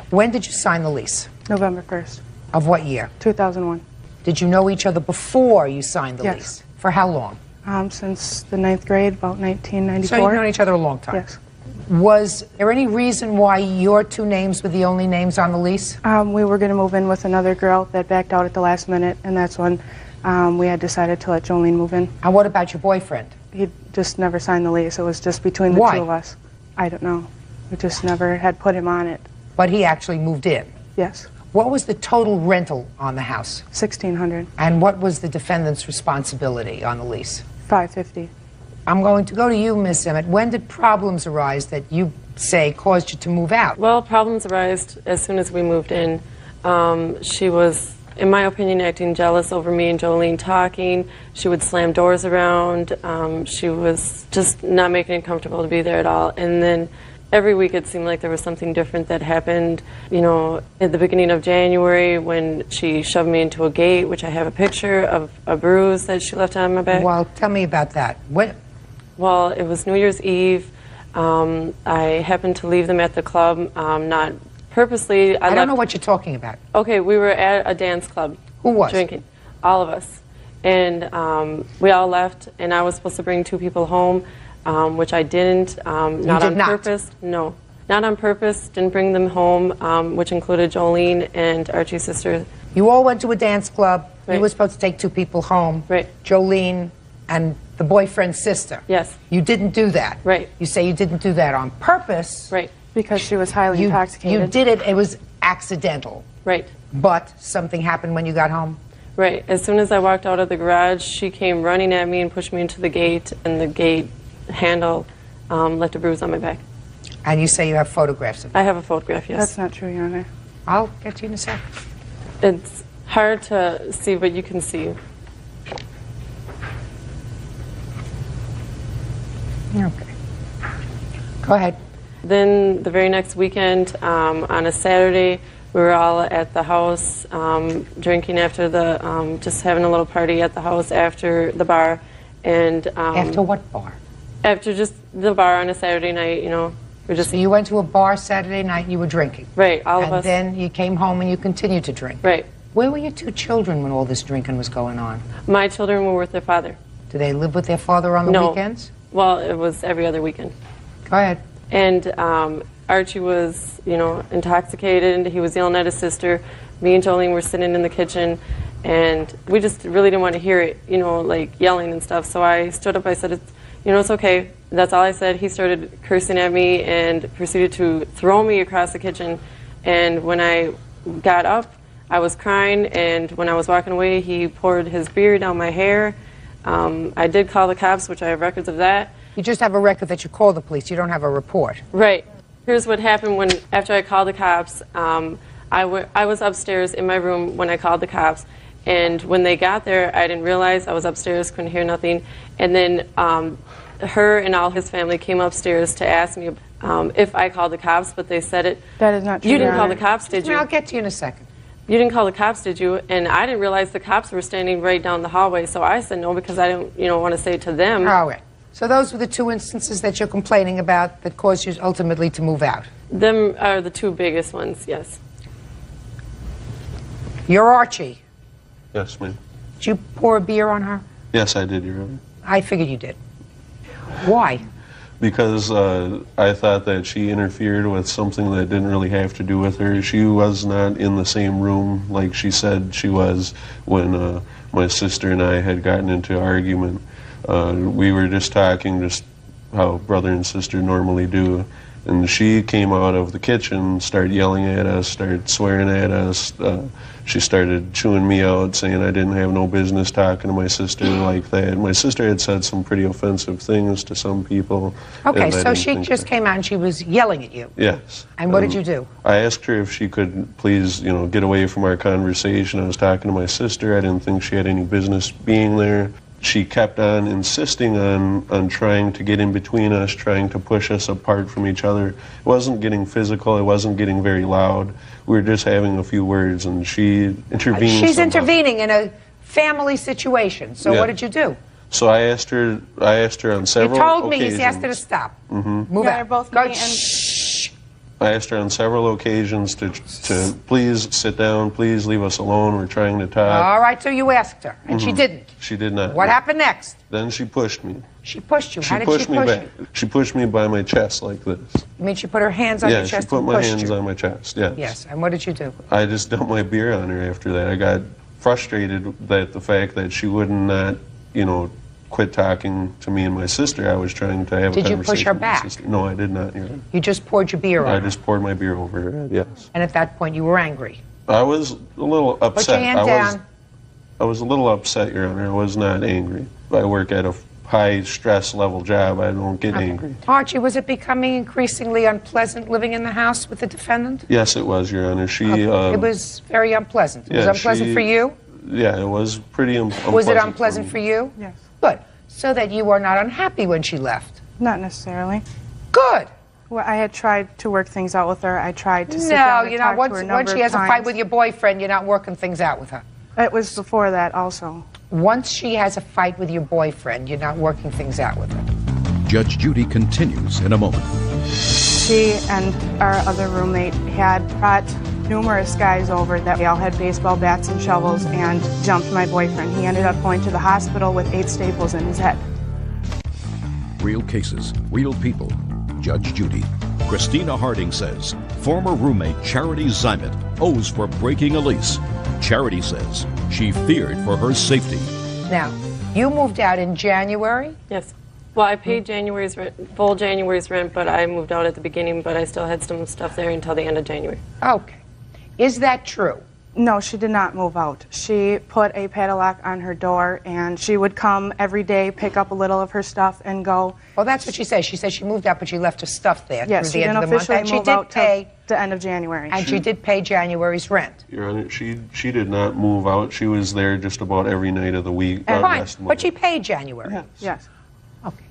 When did you sign the lease? November 1st. Of what year? 2001. Did you know each other before you signed the Yes. lease? For how long? Since the 9th grade, about 1994. So you've known each other a long time? Yes. Was there any reason why your two names were the only names on the lease? We were going to move in with another girl that backed out at the last minute, and that's when we had decided to let Jolene move in. And what about your boyfriend? He just never signed the lease. It was just between the two of us. I don't know. We just never had put him on it. But he actually moved in? Yes. What was the total rental on the house? $1,600. And what was the defendant's responsibility on the lease? $550. I'm going to go to you, Miss Emmett. When did problems arise that you say caused you to move out? Well, problems arose as soon as we moved in. She was, in my opinion, acting jealous over me and Jolene talking. She would slam doors around. She was just not making it comfortable to be there at all. And then every week it seemed like there was something different that happened. You know, at the beginning of January when she shoved me into a gate, which I have a picture of a bruise that she left on my back. Well, tell me about that. What? Well, it was New Year's Eve. I happened to leave them at the club, not purposely. I don't know what you're talking about. Okay, we were at a dance club. Who was? Drinking. All of us. And we all left, and I was supposed to bring 2 people home, which I didn't. Not on purpose. No. Not on purpose. Didn't bring them home, which included Jolene and Archie's sister. You all went to a dance club. Right. You were supposed to take 2 people home. Right. Jolene and the boyfriend's sister. Yes. You didn't do that. Right. You say you didn't do that on purpose. Right. Because she was highly intoxicated. You did it. It was accidental. Right. But something happened when you got home? Right. As soon as I walked out of the garage, she came running at me and pushed me into the gate, and the gate handle left a bruise on my back. And you say you have photographs of it? I have a photograph, yes. That's not true, Your Honor. I'll get to you in a second. It's hard to see, but you can see. Okay. Go ahead. Then the very next weekend, on a Saturday, we were all at the house drinking after the, just having a little party at the house after the bar. And After what bar? After just the bar on a Saturday night, you know. We're just, So you went to a bar Saturday night and you were drinking? right, all of us. And then you came home and you continued to drink? Right. Where were your 2 children when all this drinking was going on? My children were with their father. Do they live with their father on the No. weekends? Well, it was every other weekend. Go ahead. And Archie was, you know, intoxicated. He was yelling at his sister. Me and Jolene were sitting in the kitchen, and we just really didn't want to hear it, you know, like yelling and stuff. So I stood up. I said, it's okay. That's all I said. He started cursing at me and proceeded to throw me across the kitchen. And when I got up, I was crying. And when I was walking away, he poured his beer down my hair. I did call the cops, which I have records of that. You just have a record that you called the police. You don't have a report. Right. Here's what happened after I called the cops. I was upstairs in my room when I called the cops. And when they got there, I didn't realize I was upstairs, couldn't hear nothing. And then her and all his family came upstairs to ask me if I called the cops, but they said it. That is not true, You didn't Your call Honor. the cops, did you? I'll get to you in a second. You didn't call the cops, did you? And I didn't realize the cops were standing right down the hallway, so I said no because I didn't, want to say it to them. All right. So those were the 2 instances that you're complaining about that caused you ultimately to move out. Them are the 2 biggest ones, yes. You're Archie. Yes, ma'am. Did you pour a beer on her? Yes, I did, Your Honor. I figured you did. Why? Because I thought that she interfered with something that didn't really have to do with her. She was not in the same room like she said she was when my sister and I had gotten into an argument. We were just talking, just how brother and sister normally do. And she came out of the kitchen, started yelling at us, started swearing at us. She started chewing me out, saying I didn't have no business talking to my sister like that. My sister had said some pretty offensive things to some people. Okay, so she just came out and she was yelling at you. Yes. And what did you do? I asked her if she could please, get away from our conversation. I was talking to my sister. I didn't think she had any business being there. She kept on insisting on trying to get in between us, trying to push us apart from each other. It wasn't getting physical. It wasn't getting very loud. We were just having a few words, and she intervened. She's somehow. intervening in a family situation. So Yeah. what did you do? So I asked her on several occasions. You told me you asked her to stop. Move Yeah, out. they're both Go. me and- Shh. I asked her on several occasions to please sit down, please leave us alone, we're trying to talk. All right, so you asked her, and she didn't. She did not. What happened next? Then she pushed me. She pushed you. She How did pushed she me push back. you? She pushed me by my chest like this. You mean she put her hands on your Yeah, chest she put and my pushed hands you? on my chest, yes. Yes, and what did you do? I just dumped my beer on her after that. I got frustrated that the fact that she would not, quit talking to me and my sister. I was trying to have a Did you conversation push her with my back? sister. No, I did not. You just poured your beer on I her. just poured my beer over her head, yes. And at that point, you were angry. I was a little upset. Put your hand down. I was a little upset, Your Honor. I was not angry. I work at a high stress level job. I don't get angry. Archie, was it becoming increasingly unpleasant living in the house with the defendant? Yes, it was, Your Honor. It was very unpleasant. It was yeah, unpleasant for you? Yeah, it was pretty unpleasant. Was it unpleasant for you? Yes. Good. So that you were not unhappy when she left. Not necessarily. Good. Well, I had tried to work things out with her. I tried to sit No, down and you're not. talk to her a Once number she has of a fight times. with your boyfriend, you're not working things out with her. It was before that also. Once she has a fight with your boyfriend, you're not working things out with her. Judge Judy continues in a moment. She and our other roommate had brought numerous guys over that we all had baseball bats and shovels and jumped my boyfriend. He ended up going to the hospital with 8 staples in his head. Real cases, real people. Judge Judy. Christina Harding says former roommate Charity Zymet owes for breaking a lease. Charity says she feared for her safety. Now, you moved out in January? Yes. Well, I paid January's rent, full January's rent, but I moved out at the beginning, but I still had some stuff there until the end of January. Okay. Is that true? No, she did not move out. She put a padlock on her door, and she would come every day, pick up a little of her stuff, and go. Well, that's what she says. She says she moved out, but she left her stuff there Yes, through she the end didn't of the month. officially And she move did out till pay, the end of January. and she did pay January's rent. Your Honor, she did not move out. She was there just about every night of the week. Fine, last but month. she paid January. Yes. Okay.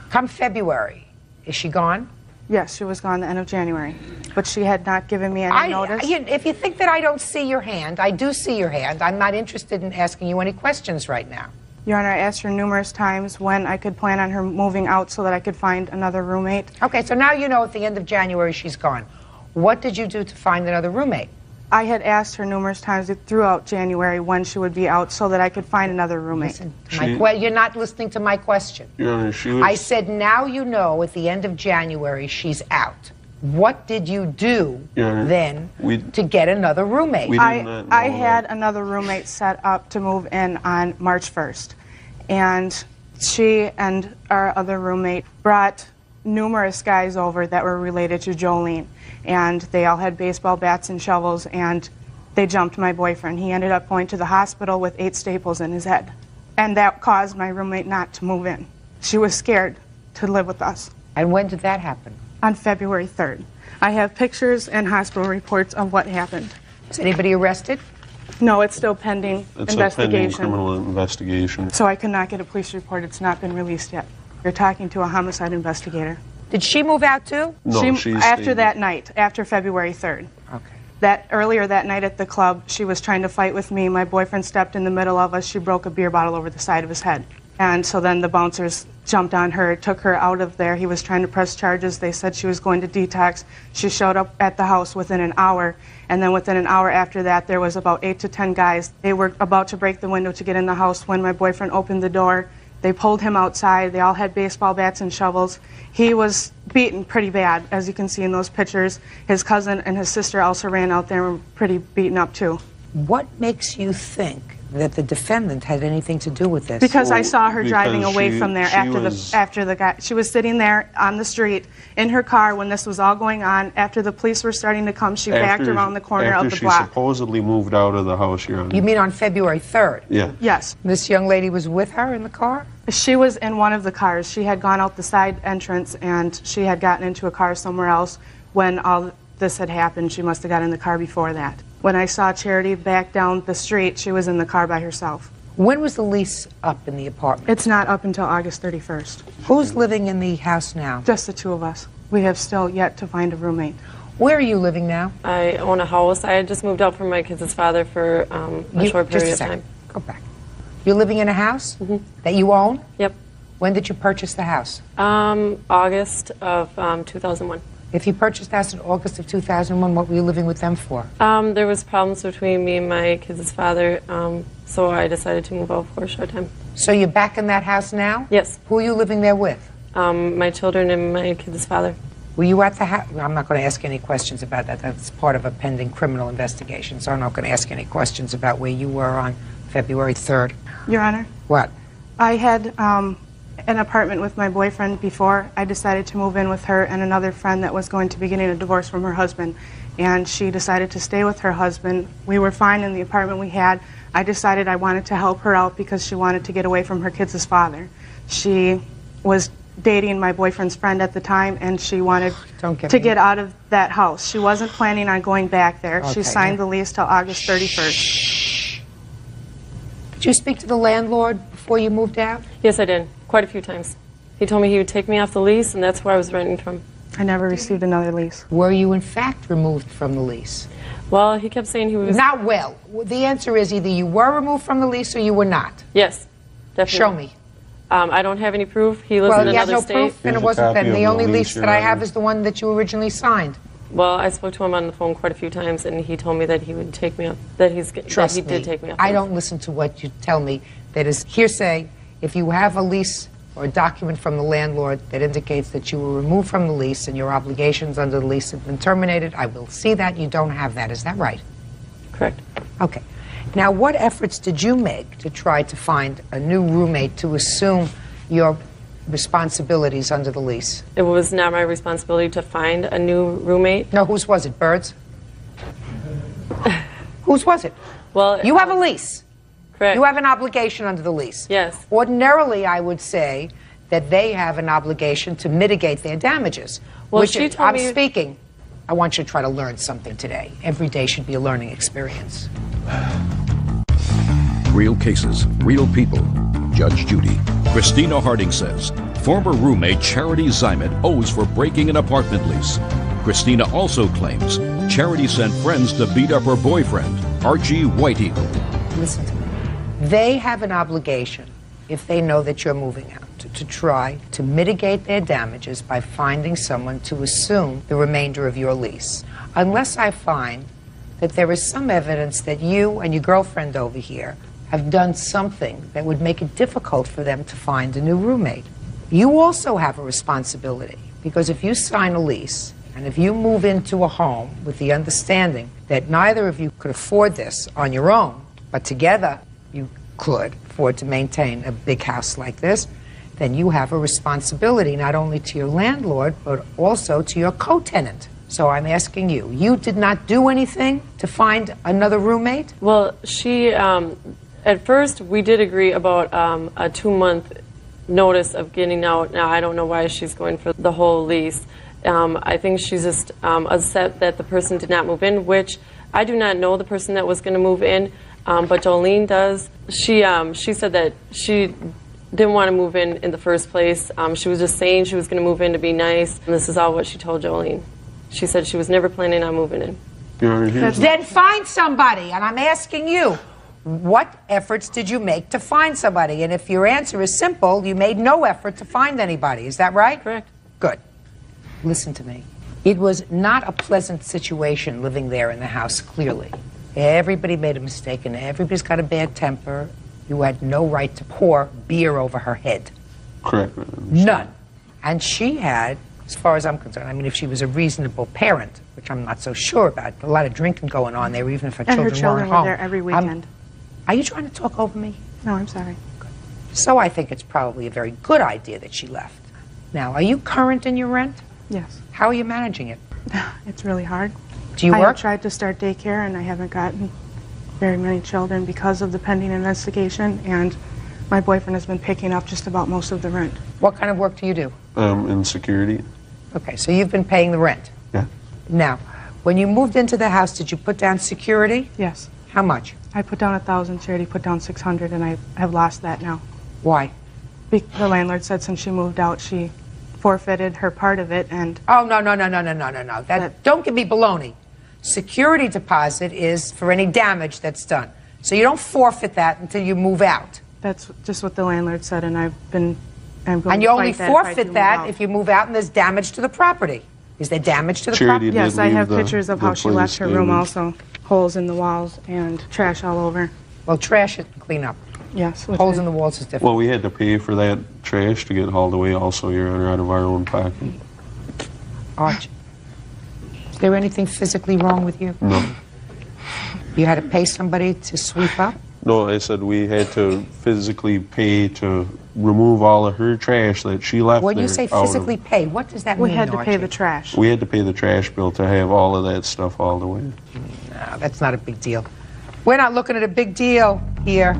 Come February, is she gone? Yes, she was gone the end of January. But she had not given me any notice. If you think that I don't see your hand, I do see your hand. I'm not interested in asking you any questions right now. Your Honor, I asked her numerous times when I could plan on her moving out so that I could find another roommate. Okay, so now you know at the end of January she's gone. What did you do to find another roommate? I had asked her numerous times throughout January when she would be out so that I could find another roommate. Listen to you're not listening to my question. Your Honor, she was... I said now you know at the end of January she's out. What did you do Your Honor, then to get another roommate? We did not know I had that. another roommate set up to move in on March 1st. And she and our other roommate brought numerous guys over that were related to Jolene. And they all had baseball bats and shovels, and they jumped my boyfriend. He ended up going to the hospital with 8 staples in his head. And that caused my roommate not to move in. She was scared to live with us. And when did that happen? On February 3rd. I have pictures and hospital reports of what happened. Is anybody arrested? No, it's still pending It's a pending investigation. criminal investigation. So I could not get a police report. It's not been released yet. You're talking to a homicide investigator. Did she move out too? No, she's after stayed. that night, after February 3rd. Okay. Earlier that night at the club, she was trying to fight with me. My boyfriend stepped in the middle of us. She broke a beer bottle over the side of his head. And so then the bouncers jumped on her, took her out of there. He was trying to press charges. They said she was going to detox. She showed up at the house within an hour. And then within an hour after that, there was about 8 to 10 guys. They were about to break the window to get in the house when my boyfriend opened the door. They pulled him outside. They all had baseball bats and shovels. He was beaten pretty bad, as you can see in those pictures. His cousin and his sister also ran out there and were pretty beaten up too. What makes you think that the defendant had anything to do with this? Because I saw her driving because away she- from there she after the guy. She was sitting there on the street in her car when this was all going on. After the police were starting to come, she backed around the corner of the After she block. supposedly moved out of the house, Your Honor. You mean on February 3rd? Yeah. Yes. This young lady was with her in the car? She was in one of the cars. She had gone out the side entrance and she had gotten into a car somewhere else when all this had happened. She must have got in the car before that. When I saw Charity back down the street, she was in the car by herself. When was the lease up in the apartment? It's not up until August 31st. Who's living in the house now? Just the 2 of us. We have still yet to find a roommate. Where are you living now? I own a house. I had just moved out from my kids' father for a short period of time. Go back. You're living in a house that you own? Yep. When did you purchase the house? August of 2001. If you purchased the house in August of 2001, what were you living with them for? There was problems between me and my kids' father, so I decided to move out for a short time. So you're back in that house now? Yes. Who are you living there with? My children and my kids' father. Were you at the house? I'm not going to ask any questions about that. That's part of a pending criminal investigation, so I'm not going to ask any questions about where you were on February 3rd. Your Honor, What? I had an apartment with my boyfriend before. I decided to move in with her and another friend that was going to be getting a divorce from her husband. And she decided to stay with her husband. We were fine in the apartment we had. I decided I wanted to help her out because she wanted to get away from her kids' father. She was dating my boyfriend's friend at the time, and she wanted to get out of that house. She wasn't planning on going back there. Okay, she signed the lease till August 31st. Did you speak to the landlord before you moved out? Yes, I did. Quite a few times. He told me he would take me off the lease, and that's where I was renting from. I never received another lease. Were you in fact removed from the lease? Well, he kept saying he was... Not well. The answer is either you were removed from the lease or you were not. Yes, definitely. Show me. I don't have any proof. He lives in Well, you have another no state. proof, and Here's it a wasn't copy then. of The the only lease, lease Your that I have Honor. is the one that you originally signed. Well, I spoke to him on the phone quite a few times, and he told me that he would take me off, that he did take me off. I don't listen to what you tell me. That is hearsay. If you have a lease or a document from the landlord that indicates that you were removed from the lease and your obligations under the lease have been terminated, I will see that. You don't have that. Is that right? Correct. Okay. Now, what efforts did you make to try to find a new roommate to assume your responsibilities under the lease? It was not my responsibility to find a new roommate. No, whose was it? Bird's? Whose was it? Well, You have a lease. correct. You have an obligation under the lease. Yes. Ordinarily, I would say that they have an obligation to mitigate their damages. Well, which she told I'm me- speaking. I want you to try to learn something today. Every day should be a learning experience. Real cases, real people. Judge Judy. Christina Harding says former roommate Charity Zymet owes for breaking an apartment lease. Christina also claims Charity sent friends to beat up her boyfriend, Archie White Eagle. Listen to me. They have an obligation, if they know that you're moving out, to try to mitigate their damages by finding someone to assume the remainder of your lease. Unless I find that there is some evidence that you and your girlfriend over here have done something that would make it difficult for them to find a new roommate. You also have a responsibility, because if you sign a lease and if you move into a home with the understanding that neither of you could afford this on your own, but together you could afford to maintain a big house like this, then you have a responsibility not only to your landlord, but also to your co-tenant. So I'm asking you, you did not do anything to find another roommate? Well, she, at first, we did agree about a 2-month notice of getting out. Now, I don't know why she's going for the whole lease. I think she's just upset that the person did not move in, which I do not know the person that was going to move in, but Jolene does. She said that she didn't want to move in the first place. She was just saying she was going to move in to be nice, and this is all what she told Jolene. She said she was never planning on moving in. Your Honor, here's Then find somebody, and I'm asking you, what efforts did you make to find somebody? And if your answer is simple, you made no effort to find anybody. Is that right? Correct. Good. Listen to me. It was not a pleasant situation living there in the house, clearly. Everybody made a mistake, and everybody's got a bad temper. You had no right to pour beer over her head. correct. None. And she had, as far as I'm concerned, I mean, if she was a reasonable parent, which I'm not so sure about, a lot of drinking going on there, even if her And children her children weren't were home. there every weekend. Are you trying to talk over me? No, I'm sorry. So I think it's probably a very good idea that she left. Now, are you current in your rent? Yes. How are you managing it? It's really hard. Do you I work? have tried to start daycare, and I haven't gotten very many children because of the pending investigation, and my boyfriend has been picking up just about most of the rent. What kind of work do you do? In security. Okay, so you've been paying the rent. Yeah. Now, when you moved into the house, did you put down security? Yes. How much? I put down 1,000, Charity put down 600, and I have lost that now. Why? The landlord said since she moved out, she forfeited her part of it, and Oh, no. Don't give me baloney. Security deposit is for any damage that's done. So you don't forfeit that until you move out. that's just what the landlord said, and I'm going And you to only fight that if I do forfeit move that out. if you move out and there's damage to the property. Is there damage to the Charity property? Yes, I have pictures of how she left place her room damaged. also. Holes in the walls and trash all over. Well, trash it and clean up. Yes. Holes in the walls is different. Well, we had to pay for that trash to get hauled away also, Your Honor, out of our own pocket. Arch, is there anything physically wrong with you? No. You had to pay somebody to sweep up? No, I said we had to physically pay to remove all of her trash that she left When there. you say out of- physically pay, what does that We mean, had to pay Archie? the trash. We had to pay the trash bill to have all of that stuff hauled away. No, that's not a big deal. We're not looking at a big deal here.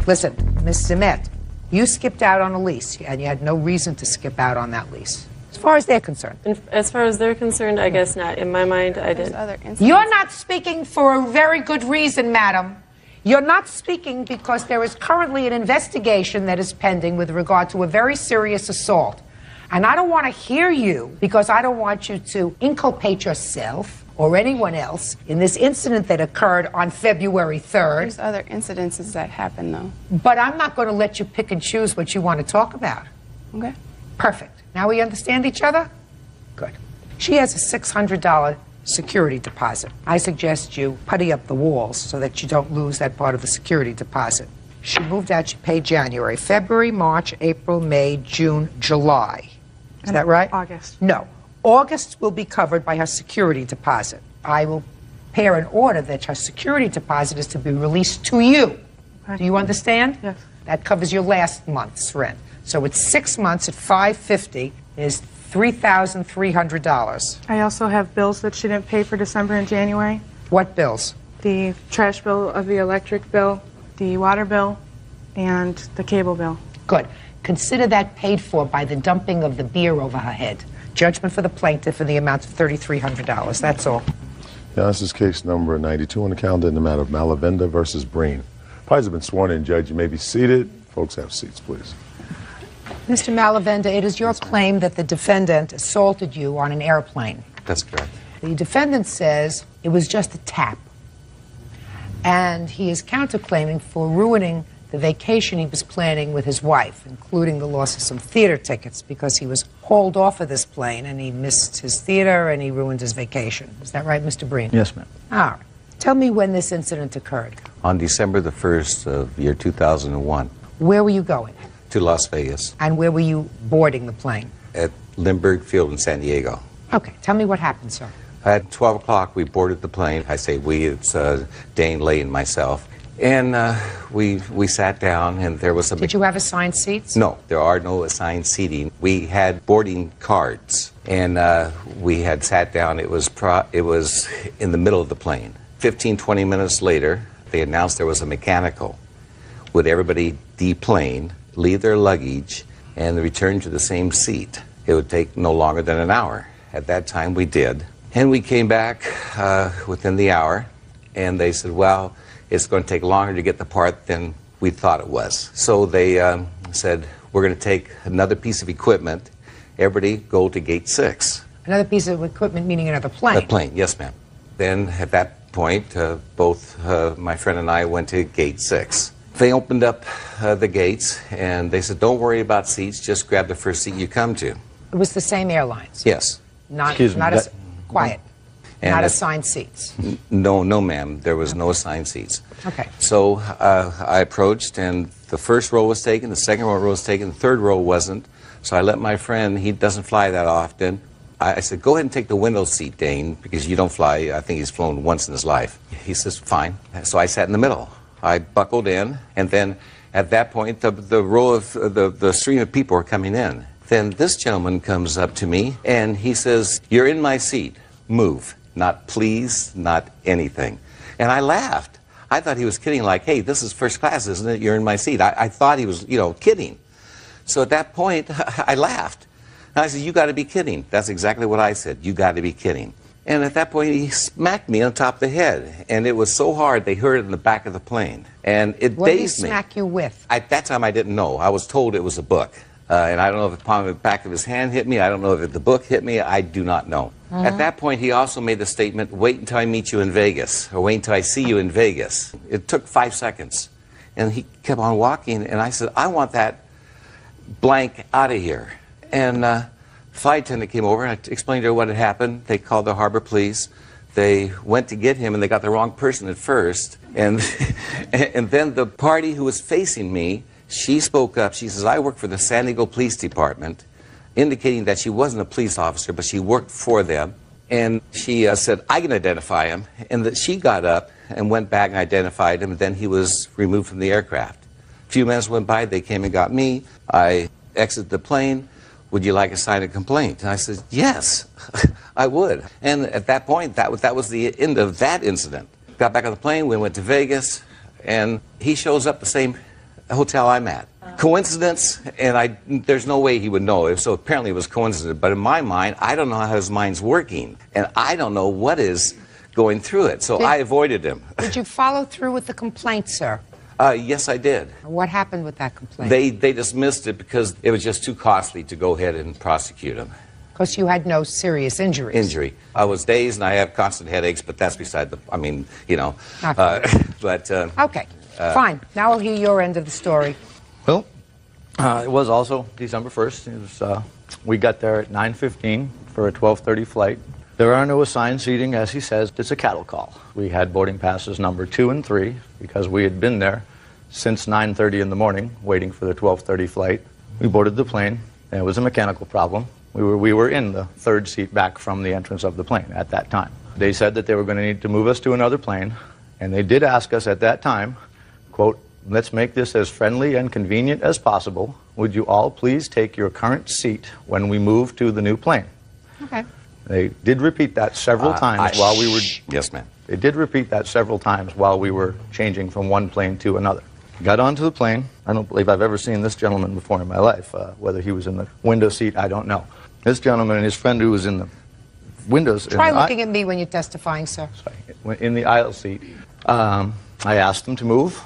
Listen, Miss Zimet, you skipped out on a lease, and you had no reason to skip out on that lease, as far as they're concerned. And as far as they're concerned, I guess not. In my mind, I did. You're not speaking for a very good reason, madam. You're not speaking because there is currently an investigation that is pending with regard to a very serious assault. And I don't want to hear you because I don't want you to inculpate yourself or anyone else in this incident that occurred on February 3rd. There's other incidences that happen, though. But I'm not going to let you pick and choose what you want to talk about. Okay. Perfect. Now we understand each other? Good. She has a $600 security deposit. I suggest you putty up the walls so that you don't lose that part of the security deposit. She moved out, she paid January, February, March, April, May, June, July. Is that right? August. No. August will be covered by her security deposit. I will prepare an order that her security deposit is to be released to you. Okay. Do you understand? Yes. That covers your last month's rent. So it's 6 months at $550 is $3,300. I also have bills that she didn't pay for December and January. What bills? The trash bill of the electric bill, the water bill, and the cable bill. Good. Consider that paid for by the dumping of the beer over her head. Judgment for the plaintiff in the amount of $3,300. That's all. Yeah, this is case number 92 on the calendar in the matter of Malavenda versus Breen. Parties have been sworn in, Judge. You may be seated. Folks, have seats, please. Mr. Malavenda, it is your claim that the defendant assaulted you on an airplane. That's correct. The defendant says it was just a tap. And he is counterclaiming for ruining the vacation he was planning with his wife, including the loss of some theater tickets because he was hauled off of this plane and he missed his theater and he ruined his vacation. Is that right, Mr. Breen? Yes, ma'am. All right. Tell me when this incident occurred. On December the 1st of year 2001, Where were you going? to Las Vegas And where were you boarding the plane? at Lindbergh Field in San Diego. Okay, tell me what happened, sir. At 12 o'clock, we boarded the plane. I say we, it's Dane, Lay, and myself. And we sat down, and there was a... Did you have assigned seats? No, there are no assigned seating. We had boarding cards, and we had sat down. It was in the middle of the plane. 15, 20 minutes later, they announced there was a mechanical. Would everybody deplane, leave their luggage, and return to the same seat? It would take no longer than an hour. At that time, we did. And we came back within the hour, and they said, well, it's going to take longer to get the part than we thought it was. So they said, we're going to take another piece of equipment. Everybody go to gate 6. Another piece of equipment, meaning another plane? A plane, yes, ma'am. Then at that point, both my friend and I went to gate 6. They opened up the gates, and they said, don't worry about seats, just grab the first seat you come to. It was the same airlines? Yes. Not, Excuse me, quiet. And Not it- assigned seats. No, ma'am. There was no assigned seats. Okay. So I approached, and the first row was taken, the second row was taken, the third row wasn't. So I let my friend, he doesn't fly that often. I said, go ahead and take the window seat, Dane, because you don't fly. I think he's flown once in his life. He says, fine. So I sat in the middle. I buckled in, and then at that point, the row of the stream of people are coming in. Then this gentleman comes up to me, and he says, you're in my seat. Move. Not please, not anything. And I laughed. I thought he was kidding, like, hey, this is first class, isn't it? You're in my seat. I thought he was, kidding. So at that point, I laughed. And I said, you got to be kidding. That's exactly what I said. You got to be kidding. And at that point, he smacked me on top of the head. And it was so hard, they heard it in the back of the plane. And it What did he dazed me. smack you with? At that time, I didn't know. I was told it was a book. And I don't know if the palm of the back of his hand hit me. I don't know if the book hit me. I do not know. At that point, he also made the statement, wait until I meet you in Vegas, or wait until I see you in Vegas. It took 5 seconds. And he kept on walking, and I said, I want that blank out of here. And flight attendant came over, and I explained to her what had happened. They called the harbor police. They went to get him, and they got the wrong person at first. And, and then the party who was facing me, she spoke up. She says, I work for the San Diego Police Department, indicating that she wasn't a police officer, but she worked for them. And she said, I can identify him. And that she got up and went back and identified him, and then he was removed from the aircraft. A few minutes went by, they came and got me. I exited the plane. Would you like to sign a complaint? And I said, yes, I would. And at that point, that was the end of that incident. Got back on the plane, we went to Vegas, and he shows up the same hotel I'm at. Coincidence, and there's no way he would know. So apparently it was coincidence. But in my mind, I don't know how his mind's working, and I don't know what is going through it. So I avoided him. Did you follow through with the complaint, sir? Yes, I did. What happened with that complaint? They dismissed it because it was just too costly to go ahead and prosecute him. Because you had no serious injuries. I was dazed and I have constant headaches, but that's beside the, I mean, you know. Okay, fine. Now I'll hear your end of the story. Well, it was also December 1st. It was, we got there at 9:15 for a 12:30 flight. There are no assigned seating, as he says. It's a cattle call. We had boarding passes number 2 and 3 because we had been there since 9:30 in the morning waiting for the 12:30 flight. We boarded the plane, and it was a mechanical problem. We were in the 3rd seat back from the entrance of the plane at that time. They said that they were going to need to move us to another plane, and they did ask us at that time, quote, let's make this as friendly and convenient as possible. Would you all please take your current seat when we move to the new plane? Okay. They did repeat that several times while we were... Yes, ma'am. They did repeat that several times while we were changing from one plane to another. Got onto the plane. I don't believe I've ever seen this gentleman before in my life. Whether he was in the window seat, I don't know. This gentleman and his friend who was in the windows... Try looking at me when you're testifying, sir. Sorry, in the aisle seat. I asked him to move.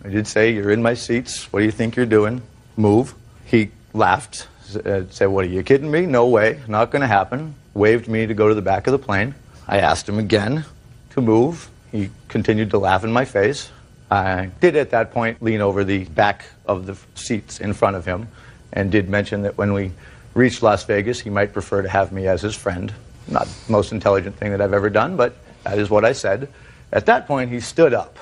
I did say, you're in my seats. What do you think you're doing? Move. He laughed, said, what, are you kidding me? No way, not going to happen. Waved me to go to the back of the plane. I asked him again to move. He continued to laugh in my face. I did at that point lean over the back of the seats in front of him and did mention that when we reached Las Vegas, he might prefer to have me as his friend. Not the most intelligent thing that I've ever done, but that is what I said. At that point, he stood up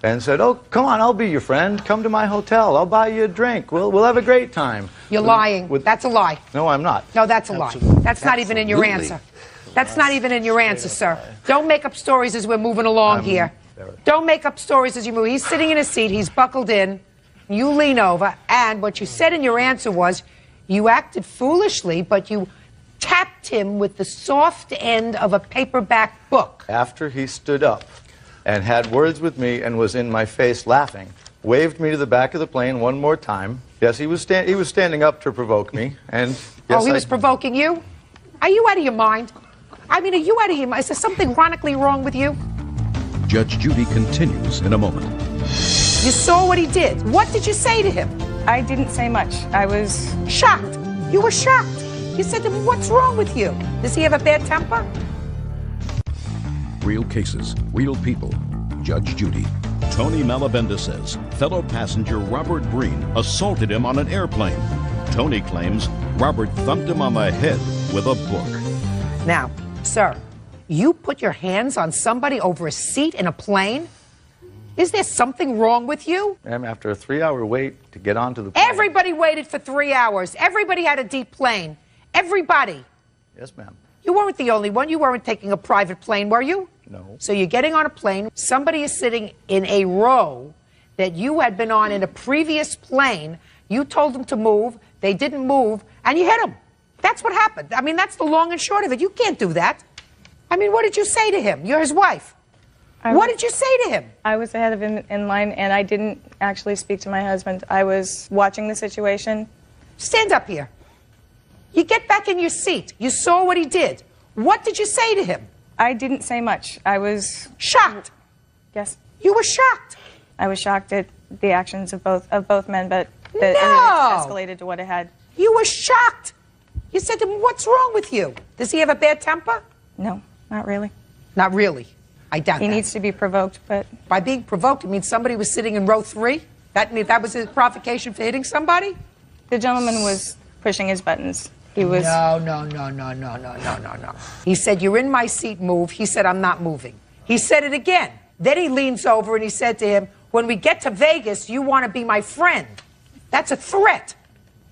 and said, oh, come on, I'll be your friend. Come to my hotel. I'll buy you a drink. We'll have a great time. You're lying. That's a lie. No, I'm not. No, that's a lie. That's not even in your answer. That's not even in your answer, sir. Don't make up stories as we're moving along here. Don't make up stories as you move. He's sitting in his seat. He's buckled in. You lean over. And what you said in your answer was you acted foolishly, but you tapped him with the soft end of a paperback book. After he stood up and had words with me and was in my face laughing, waved me to the back of the plane one more time. Yes, he was standing up to provoke me. And yes, he was provoking you? Are you out of your mind? I mean, are you out of your mind? Is there something chronically wrong with you? Judge Judy continues in a moment. You saw what he did. What did you say to him? I didn't say much. I was shocked. You were shocked. You said to him, what's wrong with you? Does he have a bad temper? Real cases, real people. Judge Judy. Tony Malavenda says fellow passenger Robert Breen assaulted him on an airplane. Tony claims Robert thumped him on the head with a book. Now, sir, you put your hands on somebody over a seat in a plane? Is there something wrong with you? Ma'am, after a 3-hour wait to get onto the plane... Everybody waited for 3 hours. Everybody had a deep plane. Everybody. Yes, ma'am. You weren't the only one. You weren't taking a private plane, were you? No. So you're getting on a plane. Somebody is sitting in a row that you had been on in a previous plane. You told them to move. They didn't move, and you hit them. That's what happened. I mean, that's the long and short of it. You can't do that. I mean, what did you say to him? You're his wife. What did you say to him? I was ahead of him in line, and I didn't actually speak to my husband. I was watching the situation. Stand up here. You get back in your seat. You saw what he did. What did you say to him? I didn't say much. I was... shocked. Yes. You were shocked. I was shocked at the actions of both men, but it escalated to what it had. You were shocked. You said to him, what's wrong with you? Does he have a bad temper? No, not really. Not really. I doubt that. He needs to be provoked, but... By being provoked, it means somebody was sitting in row 3? That was his provocation for hitting somebody? The gentleman was pushing his buttons. He was... No. He said, you're in my seat, move. He said, I'm not moving. He said it again. Then he leans over and he said to him, when we get to Vegas, you want to be my friend. That's a threat.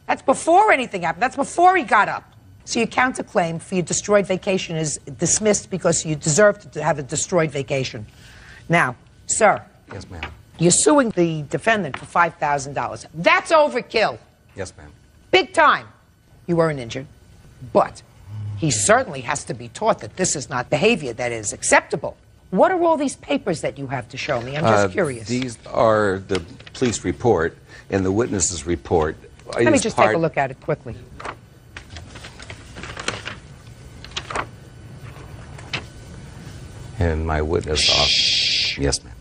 That's before anything happened. That's before he got up. So your counterclaim for your destroyed vacation is dismissed because you deserve to have a destroyed vacation. Now, sir. Yes, ma'am. You're suing the defendant for $5,000. That's overkill. Yes, ma'am. Big time. You weren't injured, but he certainly has to be taught that this is not behavior that is acceptable. What are all these papers that you have to show me? I'm just curious. These are the police report and the witness's report. Let me just take a look at it quickly. And my witness off. Yes, ma'am.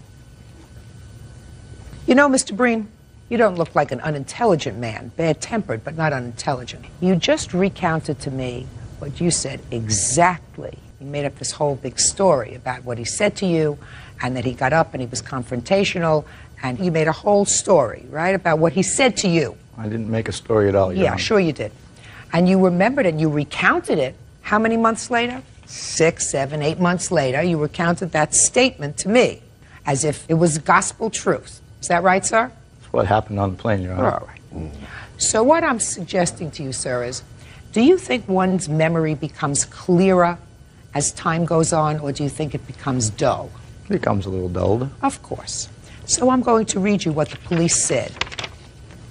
You know, Mr. Breen, you don't look like an unintelligent man, bad-tempered, but not unintelligent. You just recounted to me what you said exactly. You made up this whole big story about what he said to you, and that he got up and he was confrontational, and you made a whole story, right, about what he said to you. I didn't make a story at all, Your Yeah, Honor. sure you did. And you remembered and you recounted it. How many months later? 6, 7, 8 months later, you recounted that statement to me as if it was gospel truth. Is that right, sir? That's what happened on the plane, Your Honor. All right. So what I'm suggesting to you, sir, is do you think one's memory becomes clearer as time goes on, or do you think it becomes dull? It becomes a little dulled. Of course. So I'm going to read you what the police said.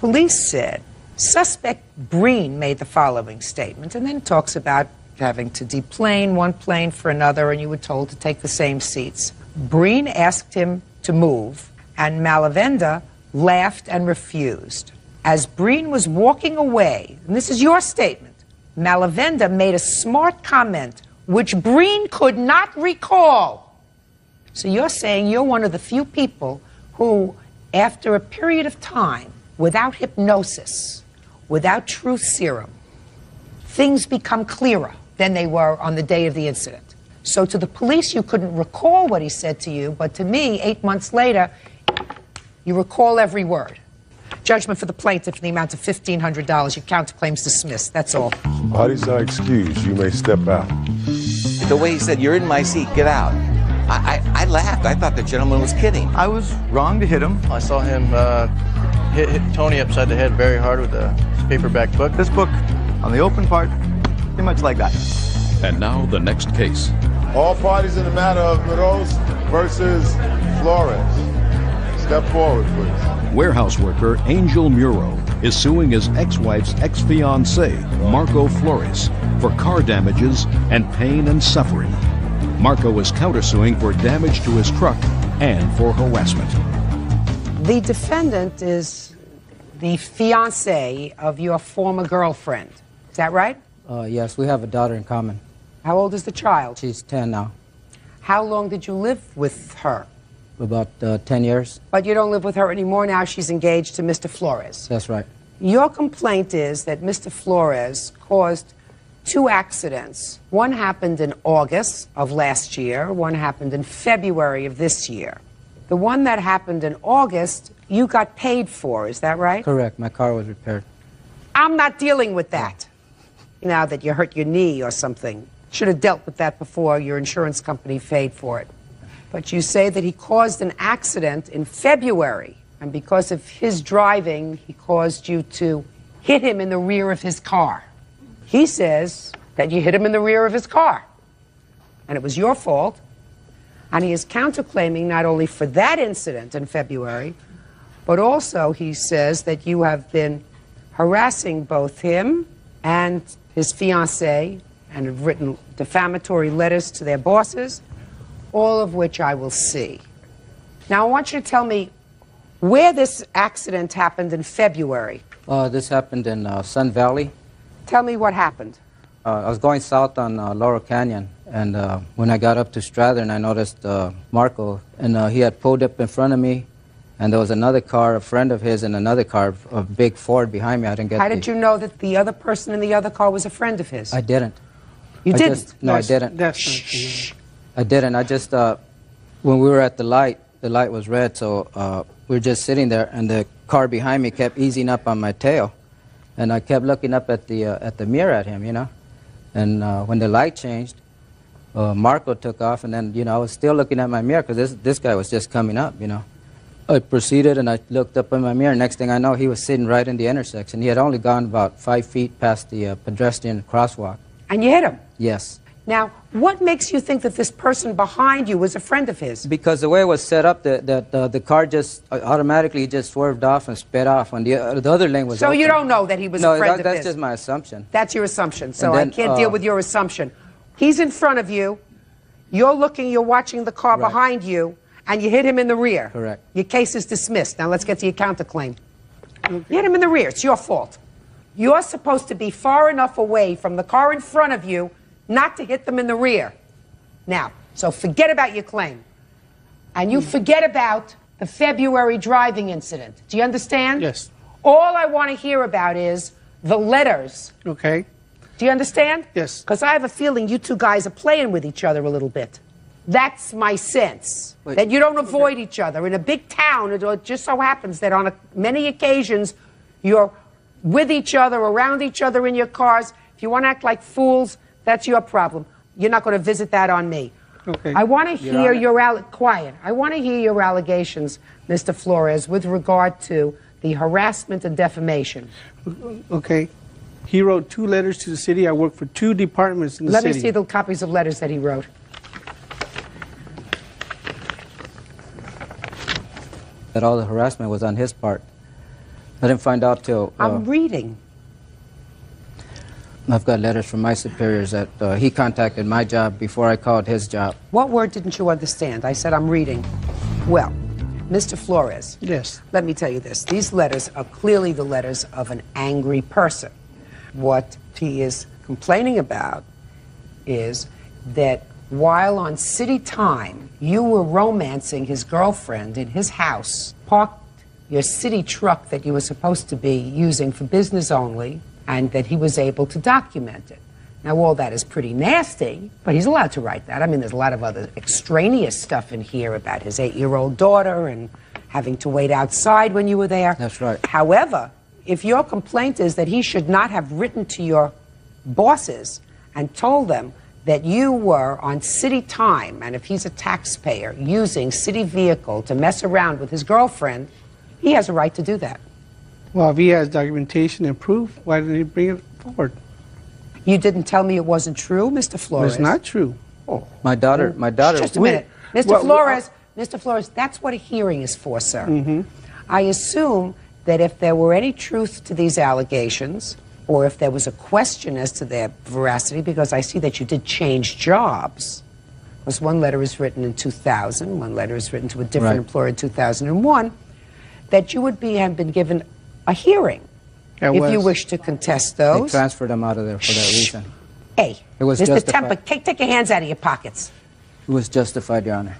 Police said, suspect Breen made the following statement, and then it talks about having to deplane one plane for another, and you were told to take the same seats. Breen asked him to move, and Malavenda laughed and refused. As Breen was walking away, and this is your statement, Malavenda made a smart comment which Breen could not recall. So you're saying you're one of the few people who, after a period of time, without hypnosis, without truth serum, things become clearer than they were on the day of the incident. So to the police, you couldn't recall what he said to you, but to me, 8 months later, you recall every word. Judgment for the plaintiff in the amount of $1,500. Your counterclaim's dismissed. That's all. Parties are excused. You may step out. The way he said, you're in my seat, get out. I laughed. I thought the gentleman was kidding. I was wrong to hit him. I saw him hit Tony upside the head very hard with a paperback book. This book, on the open part, pretty much like that. And now the next case. All parties in the matter of Meadows versus Flores. Step forward, please. Warehouse worker Angel Muro is suing his ex-wife's ex-fiancé, Marco Flores, for car damages and pain and suffering. Marco is countersuing for damage to his truck and for harassment. The defendant is the fiancé of your former girlfriend. Is that right? Yes, we have a daughter in common. How old is the child? She's 10 now. How long did you live with her? About 10 years. But you don't live with her anymore now. She's engaged to Mr. Flores. That's right. Your complaint is that Mr. Flores caused 2 accidents. One happened in August of last year. One happened in February of this year. The one that happened in August, you got paid for. Is that right? Correct. My car was repaired. I'm not dealing with that. Now that you hurt your knee or something. Should have dealt with that before your insurance company paid for it. But you say that he caused an accident in February, and because of his driving, he caused you to hit him in the rear of his car. He says that you hit him in the rear of his car, and it was your fault, and he is counterclaiming not only for that incident in February, but also he says that you have been harassing both him and his fiancée and have written defamatory letters to their bosses, all of which I will see. Now, I want you to tell me where this accident happened in February. This happened in Sun Valley. Tell me what happened. I was going south on Laurel Canyon, and when I got up to Strathern, I noticed Marco, and he had pulled up in front of me, and there was another car, a friend of his, and another car, a big Ford behind me. I didn't get. How did you know that the other person in the other car was a friend of his? I didn't. You didn't? No, I didn't. That's I didn't. I just, when we were at the light was red, so we were just sitting there, and the car behind me kept easing up on my tail. And I kept looking up at the mirror at him, you know. And when the light changed, Marco took off, and then, you know, I was still looking at my mirror because this guy was just coming up, you know. I proceeded and I looked up in my mirror. Next thing I know, he was sitting right in the intersection. He had only gone about 5 feet past the pedestrian crosswalk. And you hit him? Yes. Now, what makes you think that this person behind you was a friend of his? Because the way it was set up, the car just automatically just swerved off and sped off. On the other lane was So open. you don't know that he was a friend of his? No, that's just my assumption. That's your assumption, so Then, I can't deal with your assumption. He's in front of you, you're watching the car behind you, and you hit him in the rear. Correct. Your case is dismissed. Now let's get to your counterclaim. You hit him in the rear, it's your fault. You're supposed to be far enough away from the car in front of you not to hit them in the rear. Now, so forget about your claim. And you forget about the February driving incident. Do you understand? Yes. All I want to hear about is the letters. Okay. Do you understand? Yes. Because I have a feeling you two guys are playing with each other a little bit. That's my sense. Wait. That you don't avoid each other. In a big town, it just so happens that on many occasions, you're with each other, around each other in your cars. If you want to act like fools, that's your problem. You're not going to visit that on me. Okay. I want to hear I want to hear your allegations, Mr. Flores, with regard to the harassment and defamation. Okay. He wrote 2 letters to the city. I work for 2 departments in the city. Let me see the copies of letters that he wrote. That all the harassment was on his part. I didn't find out till... I'm reading. I've got letters from my superiors that he contacted my job before I called his job. What word didn't you understand? I said I'm reading. Well, Mr. Flores. Yes. Let me tell you this. These letters are clearly the letters of an angry person. What he is complaining about is that while on city time, you were romancing his girlfriend in his house, parked your city truck that you were supposed to be using for business only, and that he was able to document it. Now, all that is pretty nasty, but he's allowed to write that. I mean, there's a lot of other extraneous stuff in here about his 8-year-old daughter and having to wait outside when you were there. That's right. However, if your complaint is that he should not have written to your bosses and told them that you were on city time, and if he's a taxpayer, using city vehicle to mess around with his girlfriend, he has a right to do that. Well, if he has documentation and proof, why didn't he bring it forward? You didn't tell me it wasn't true, Mr. Flores. It's not true. Oh. My daughter... Just a minute. Mr. Flores, that's what a hearing is for, sir. Mm-hmm. I assume that if there were any truth to these allegations, or if there was a question as to their veracity, because I see that you did change jobs, because one letter is written in 2000, one letter is written to a different employer in 2001, that you would have been given a hearing if you wish to contest those. They transferred him out of there for that reason. Hey, it was Mr. justified. Temper, take your hands out of your pockets. It was justified, Your Honor.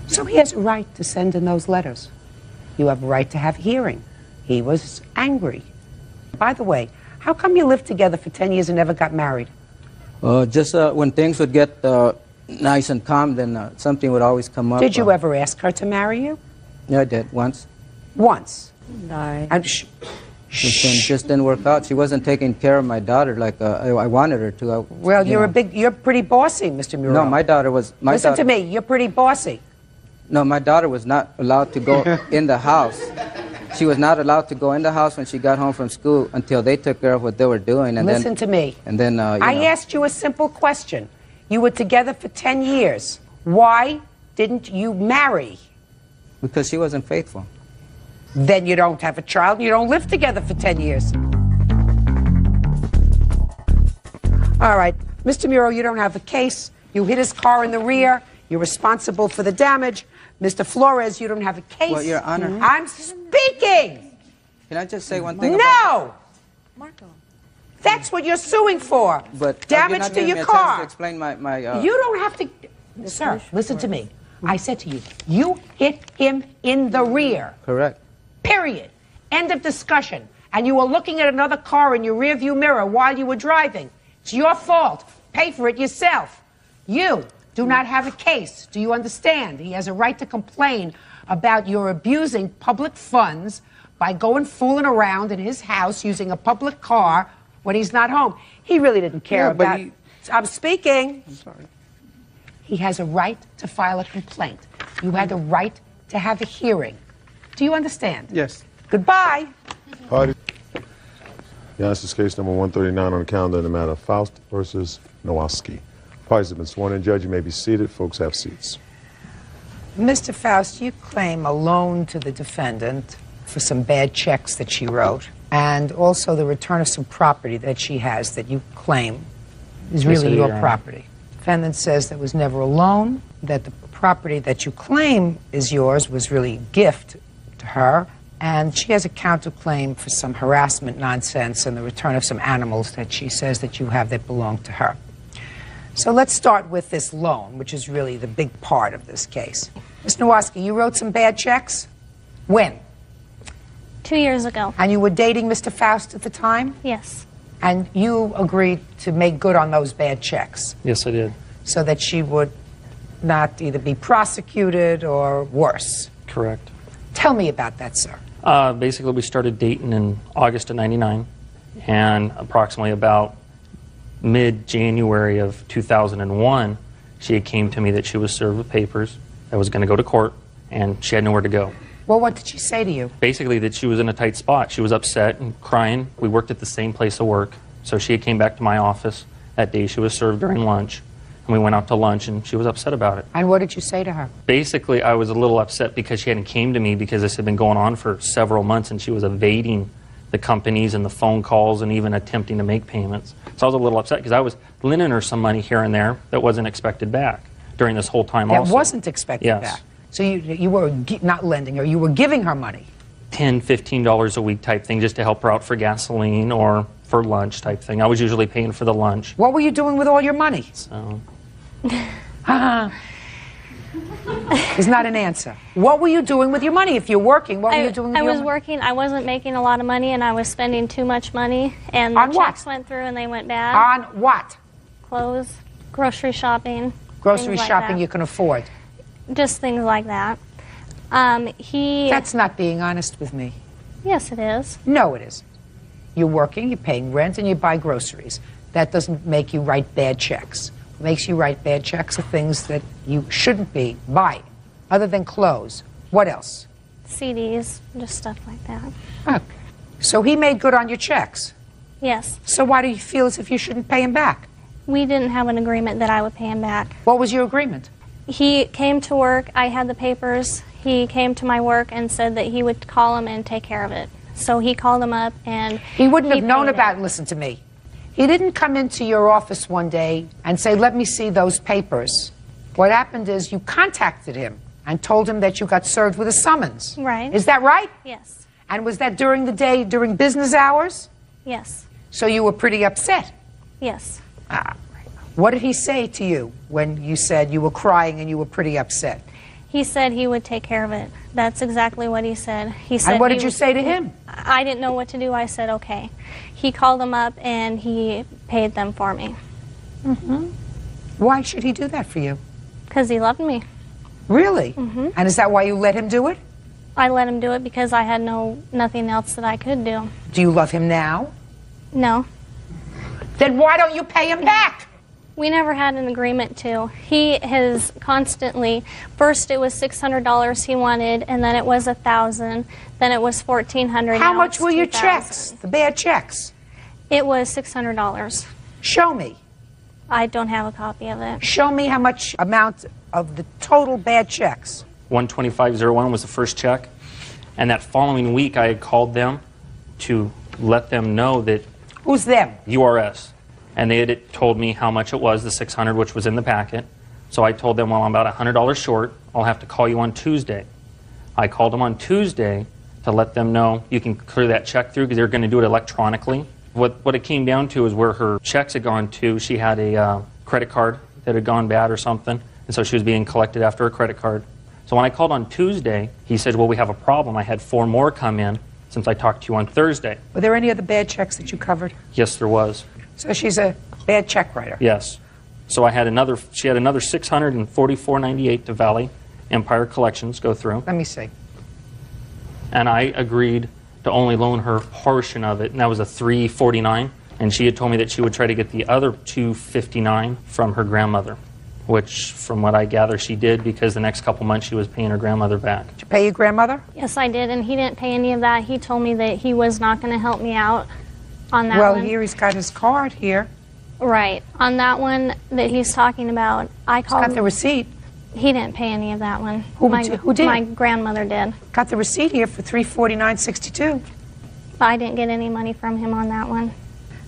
So he has a right to send in those letters. You have a right to have a hearing. He was angry. By the way, how come you lived together for 10 years and never got married? Just when things would get nice and calm, then something would always come up. Did you ever ask her to marry you? Yeah, I did, once. Once? No. And just didn't work out. She wasn't taking care of my daughter like I wanted her to. Well, you're pretty bossy, Mr. Muro. No, my daughter was... Listen to me, you're pretty bossy. No, my daughter was not allowed to go in the house. She was not allowed to go in the house when she got home from school until they took care of what they were doing. And Listen to me. And then, I asked you a simple question. You were together for 10 years. Why didn't you marry? Because she wasn't faithful. Then you don't have a child and you don't live together for 10 years. All right, Mr. Muro, you don't have a case. You hit his car in the rear. You're responsible for the damage. Mr. Flores, you don't have a case. Well, Your Honor. I'm speaking. Can I just say one thing? No. Marco. That's what you're suing for. But damage to your car. To explain my You don't have to. Sir, listen to me. I said to you, you hit him in the rear. Correct. Period. End of discussion. And you were looking at another car in your rearview mirror while you were driving. It's your fault. Pay for it yourself. You do not have a case. Do you understand? He has a right to complain. about your abusing public funds by going fooling around in his house using a public car when he's not home. He really didn't care about... I'm speaking. I'm sorry. He has a right to file a complaint. You had a right to have a hearing. Do you understand? Yes. Goodbye. Party. Yes, this is case number 139 on the calendar in the matter of Faust versus Nowosky. Parties have been sworn in. Judge, you may be seated. Folks have seats. Mr. Faust, you claim a loan to the defendant for some bad checks that she wrote, and also the return of some property that she has that you claim is really your property. Defendant says there was never a loan, that the property that you claim is yours was really a gift to her, and she has a counterclaim for some harassment nonsense and the return of some animals that she says that you have that belong to her. So let's start with this loan, which is really the big part of this case. Ms. Nowosky, you wrote some bad checks? When? 2 years ago. And you were dating Mr. Faust at the time? Yes. And you agreed to make good on those bad checks? Yes, I did. So that she would not either be prosecuted or worse? Correct. Tell me about that, sir. Basically, we started dating in August of '99, and approximately about mid-January of 2001, she came to me that she was served with papers, that was going to go to court, and she had nowhere to go. Well, what did she say to you? Basically that she was in a tight spot. She was upset and crying. We worked at the same place of work. So she came back to my office that day. She was served during lunch, and we went out to lunch, and she was upset about it. And what did you say to her? Basically, I was a little upset because she hadn't came to me because this had been going on for several months, and she was evading the companies and the phone calls and even attempting to make payments. So I was a little upset because I was lending her some money here and there that wasn't expected back during this whole time also. That wasn't expected back? So you were not lending her, you were giving her money? $10, $15 a week type thing just to help her out for gasoline or for lunch type thing. I was usually paying for the lunch. What were you doing with all your money? So. Is not an answer. What were you doing with your money? If you're working, what were you doing with your money? I was working. I wasn't making a lot of money, and I was spending too much money. And the checks went through, and they went bad. On what? Clothes, grocery shopping. Grocery shopping you can afford. Just things like that. That's not being honest with me. Yes, it is. No, it isn't. You're working, you're paying rent, and you buy groceries. That doesn't make you write bad checks. What makes you write bad checks are things that you shouldn't be buying, other than clothes. What else? CDs, just stuff like that. Okay. So he made good on your checks? Yes. So why do you feel as if you shouldn't pay him back? We didn't have an agreement that I would pay him back. What was your agreement? He came to work, I had the papers, he came to my work and said that he would call him and take care of it. So he called him up and he wouldn't have known about it. Listen to me. He didn't come into your office one day and say, let me see those papers. What happened is you contacted him and told him that you got served with a summons. Right. Is that right? Yes. And was that during the day, during business hours? Yes. So you were pretty upset? Yes. What did he say to you when you said you were crying and you were pretty upset? He said he would take care of it. That's exactly what he said. He said. And what did you say to him? I didn't know what to do. I said, okay. He called them up and he paid them for me. Mm-hmm. Why should he do that for you? Because he loved me. Really? Mm-hmm. And is that why you let him do it? I let him do it because I had nothing else that I could do. Do you love him now? No. Then why don't you pay him back? We never had an agreement to. He has constantly, first it was $600 he wanted, and then it was $1,000, then it was $1,400. How much were your checks, the bad checks? It was $600. Show me. I don't have a copy of it. Show me how much amount of the total bad checks. 125.01 was the first check, and that following week I had called them to let them know that. Who's them? URS. And they had told me how much it was, the $600, which was in the packet. So I told them, well, I'm about $100 short. I'll have to call you on Tuesday. I called them on Tuesday to let them know you can clear that check through because they're going to do it electronically. What it came down to is where her checks had gone to. She had a credit card that had gone bad or something, and so she was being collected after a credit card. So when I called on Tuesday, he said, well, we have a problem. I had 4 more come in since I talked to you on Thursday. Were there any other bad checks that you covered? Yes, there was. So she's a bad check writer. Yes. So she had another $644.98 to Valley, Empire Collections go through. Let me see. And I agreed to only loan her a portion of it, and that was a $349. And she had told me that she would try to get the other $259 from her grandmother, which, from what I gather, she did, because the next couple months she was paying her grandmother back. Did you pay your grandmother? Yes, I did, and he didn't pay any of that. He told me that he was not going to help me out on that well, one. here he's got his card here. Right. On that one that he's talking about, I called... He's got the receipt. He didn't pay any of that one. Who did? My grandmother did. Got the receipt here for $349.62. I didn't get any money from him on that one.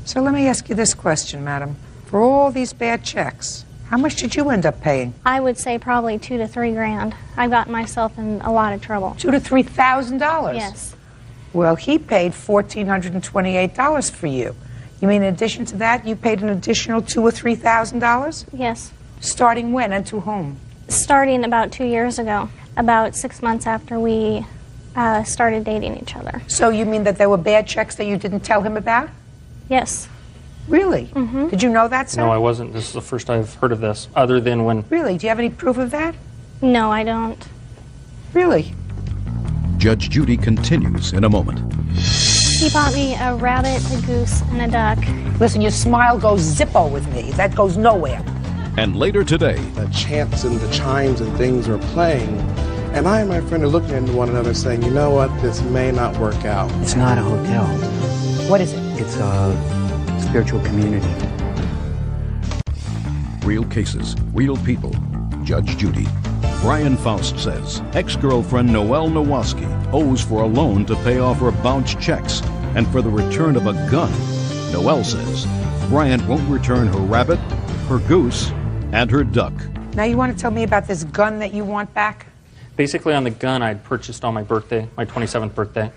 So let me ask you this question, madam. For all these bad checks, how much did you end up paying? I would say probably $2,000 to $3,000. I got myself in a lot of trouble. $2,000 to $3,000? Yes. Well, he paid $1,428 for you. You mean in addition to that, you paid an additional $2,000 or $3,000? Yes. Starting when and to whom? Starting about 2 years ago, about 6 months after we started dating each other. So you mean that there were bad checks that you didn't tell him about? Yes. Really? Mm-hmm. Did you know that, sir? No, I wasn't. This is the first I've heard of this, other than when... Really? Do you have any proof of that? No, I don't. Really? Judge Judy continues in a moment. He bought me a rabbit, a goose, and a duck. Listen, your smile goes Zippo with me. That goes nowhere. And later today... The chants and the chimes and things are playing. And I and my friend are looking at one another saying, you know what, this may not work out. It's not a hotel. What is it? It's a spiritual community. Real cases, real people. Judge Judy. Brian Faust says ex-girlfriend Noelle Nowaski owes for a loan to pay off her bounced checks and for the return of a gun. Noelle says Brian won't return her rabbit, her goose, and her duck. Now you want to tell me about this gun that you want back? Basically, on the gun I'd purchased on my birthday, my 27th birthday,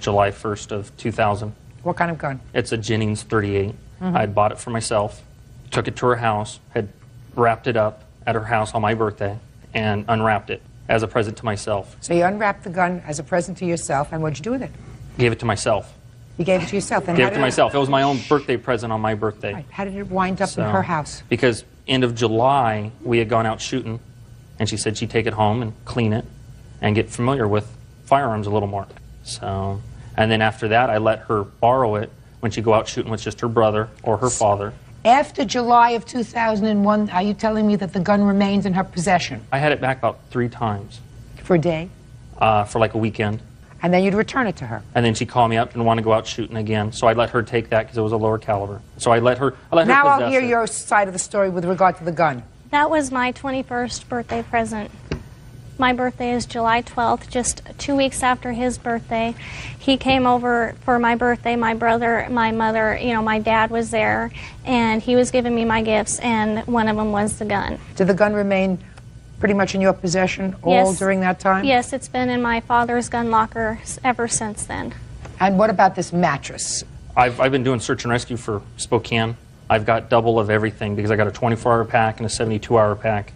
July 1st of 2000. What kind of gun? It's a Jennings 38. Mhm. I'd bought it for myself, took it to her house, had wrapped it up at her house on my birthday, and unwrapped it as a present to myself. So you unwrapped the gun as a present to yourself, and what'd you do with it? Gave it to myself. You gave it to yourself. And Gave how it to did myself. It was my own birthday present on my birthday. Right. How did it wind up in her house? Because end of July, we had gone out shooting, and she said she'd take it home and clean it and get familiar with firearms a little more. So, and then after that, I let her borrow it when she'd go out shooting with just her brother or her father. After July of 2001, are you telling me that the gun remains in her possession? I had it back about 3 times. For a day? For like a weekend. And then you'd return it to her? And then she'd call me up and want to go out shooting again. So I let her take that because it was a lower caliber. So I let her Now I'll possess hear it. your side of the story with regard to the gun. That was my 21st birthday present. My birthday is July 12th, just 2 weeks after his birthday. He came over for my birthday. My brother, my mother, my dad was there, and he was giving me my gifts, and one of them was the gun. Did the gun remain pretty much in your possession all Yes. during that time? Yes, it's been in my father's gun locker ever since then. And what about this mattress? I've been doing search and rescue for Spokane. I've got double of everything because I got a 24-hour pack and a 72-hour pack.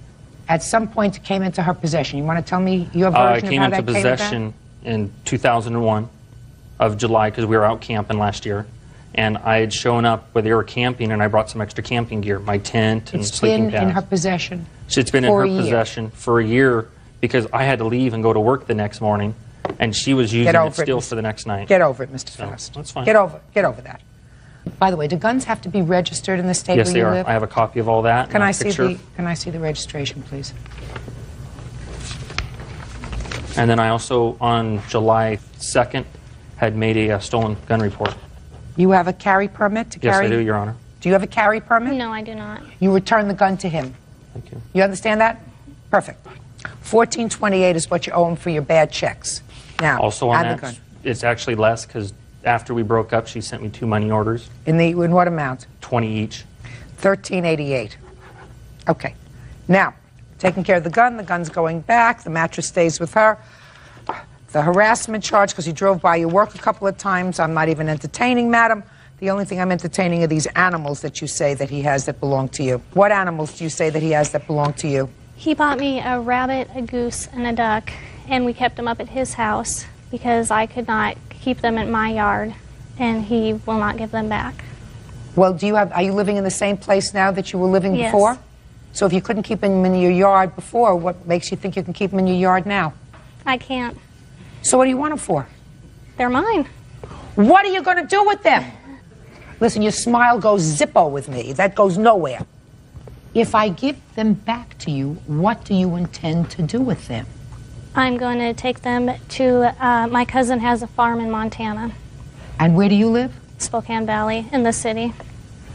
At some point it came into her possession. You want to tell me your version It came of how into that came about? possession in 2001 of July because we were out camping last year. And I had shown up where they were camping, and I brought some extra camping gear, my tent and It's sleeping been pads. in her possession So it's been in for her a year. possession for a year because I had to leave and go to work the next morning, and she was using it over it, still Mr. for the next night. Get over it, Mr. So, Faust. that's fine. Get over that. By the way, do guns have to be registered in the state Yes, where they you are. live? I have a copy of all that. Can and a I see picture. the registration, please? And then I also, on July 2nd, had made a stolen gun report. You have a carry permit to Yes, carry? I do, Your Honor. Do you have a carry permit? No, I do not. You return the gun to him. Thank you. You understand that? Perfect. $1,428 is what you owe him for your bad checks. Now, Also on add the that, gun. it's actually less because after we broke up, she sent me 2 money orders, In what amount? 20 each. $1,388. Okay. Now, taking care of the gun's going back, the mattress stays with her. The harassment charge, because he drove by your work a couple of times, I'm not even entertaining, madam. The only thing I'm entertaining are these animals that you say that he has that belong to you. What animals do you say that he has that belong to you? He bought me a rabbit, a goose, and a duck, and we kept them up at his house because I could not keep them in my yard, and he will not give them back. Well, are you living in the same place now that you were living Yes. before? So if you couldn't keep them in your yard before, what makes you think you can keep them in your yard now? I can't. So what do you want them for? They're mine. What are you going to do with them? Listen, your smile goes Zippo with me. That goes nowhere. If I give them back to you, what do you intend to do with them? I'm going to take them to, my cousin has a farm in Montana. And where do you live? Spokane Valley, in the city.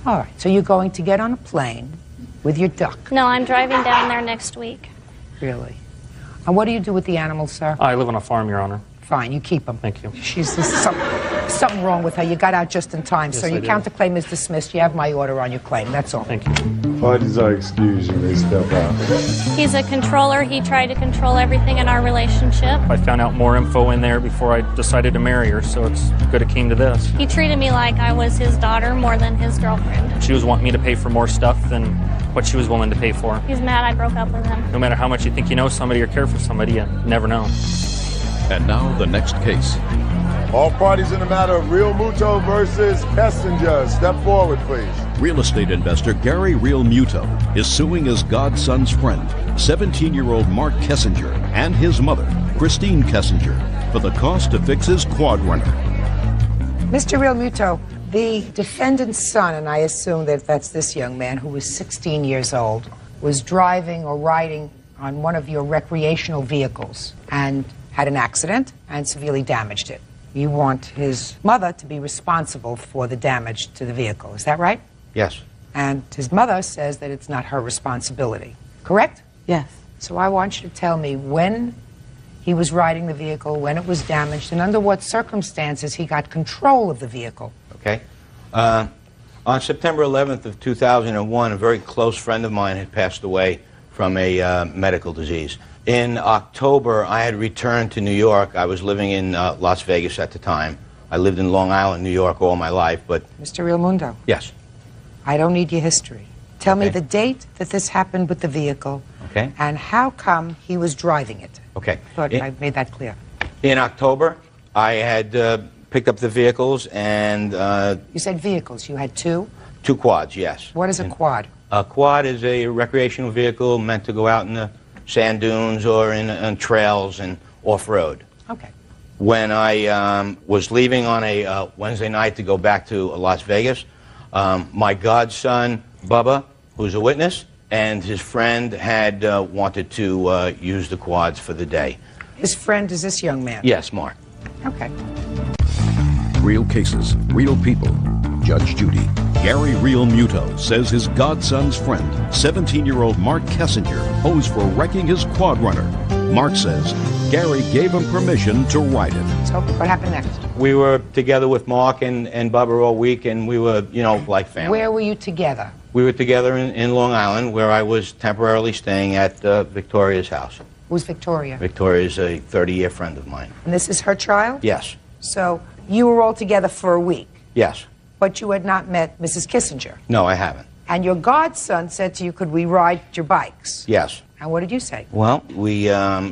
All right, so you're going to get on a plane with your duck. No, I'm driving down there next week. Really? And what do you do with the animals, sir? I live on a farm, Your Honor. Fine, you keep them. Thank you. There's something wrong with her. You got out just in time, Yes, so your I did. counterclaim is dismissed. You have my order on your claim. That's all. Thank you. Parties are excused. You may step out. He's a controller. He tried to control everything in our relationship. I found out more info in there before I decided to marry her, so it's good it came to this. He treated me like I was his daughter more than his girlfriend. She was wanting me to pay for more stuff than what she was willing to pay for. He's mad I broke up with him. No matter how much you think you know somebody or care for somebody, you never know. And now the next case. All parties in the matter of Real Muto versus Kessinger. Step forward, please. Real estate investor Gary Real Muto is suing his godson's friend, 17-year-old Mark Kessinger, and his mother, Christine Kessinger, for the cost to fix his quad runner. Mr. Real Muto, the defendant's son, and I assume that that's this young man who was 16 years old, was driving or riding on one of your recreational vehicles and had an accident and severely damaged it. You want his mother to be responsible for the damage to the vehicle. Is that right? Yes. And his mother says that it's not her responsibility. Correct? Yes. So I want you to tell me when he was riding the vehicle, when it was damaged, and under what circumstances he got control of the vehicle. Okay. On September 11th of 2001, a very close friend of mine had passed away from a medical disease. In October, I had returned to New York. I was living in Las Vegas at the time. I lived in Long Island, New York all my life, but... Mr. Real Mundo, Yes. I don't need your history. Tell me Okay. the date that this happened with the vehicle Okay. and how come he was driving it. Okay. Thought I made that clear. In October, I had picked up the vehicles and You said vehicles. You had two. 2 quads, yes. What is a quad? A quad is a recreational vehicle meant to go out in the sand dunes or in trails and off-road. Okay. When I was leaving on a Wednesday night to go back to Las Vegas, my godson, Bubba, who's a witness, and his friend had wanted to use the quads for the day. His friend is this young man? Yes, Mark. Okay. Real cases, real people. Judge Judy. Gary Real Muto says his godson's friend, 17-year-old Mark Kessinger, owes for wrecking his quad runner. Mark says Gary gave him permission to ride it. So what happened next? We were together with Mark and Bubba all week, and we were, you know, like family. Where were you together? We were together in Long Island, where I was temporarily staying at Victoria's house. Who's Victoria? Victoria's a 30-year friend of mine. And this is her child? Yes. So you were all together for a week, Yes. but you had not met Mrs. Kissinger. No, I haven't. And your godson said to you, could we ride your bikes? Yes. And what did you say? Well, we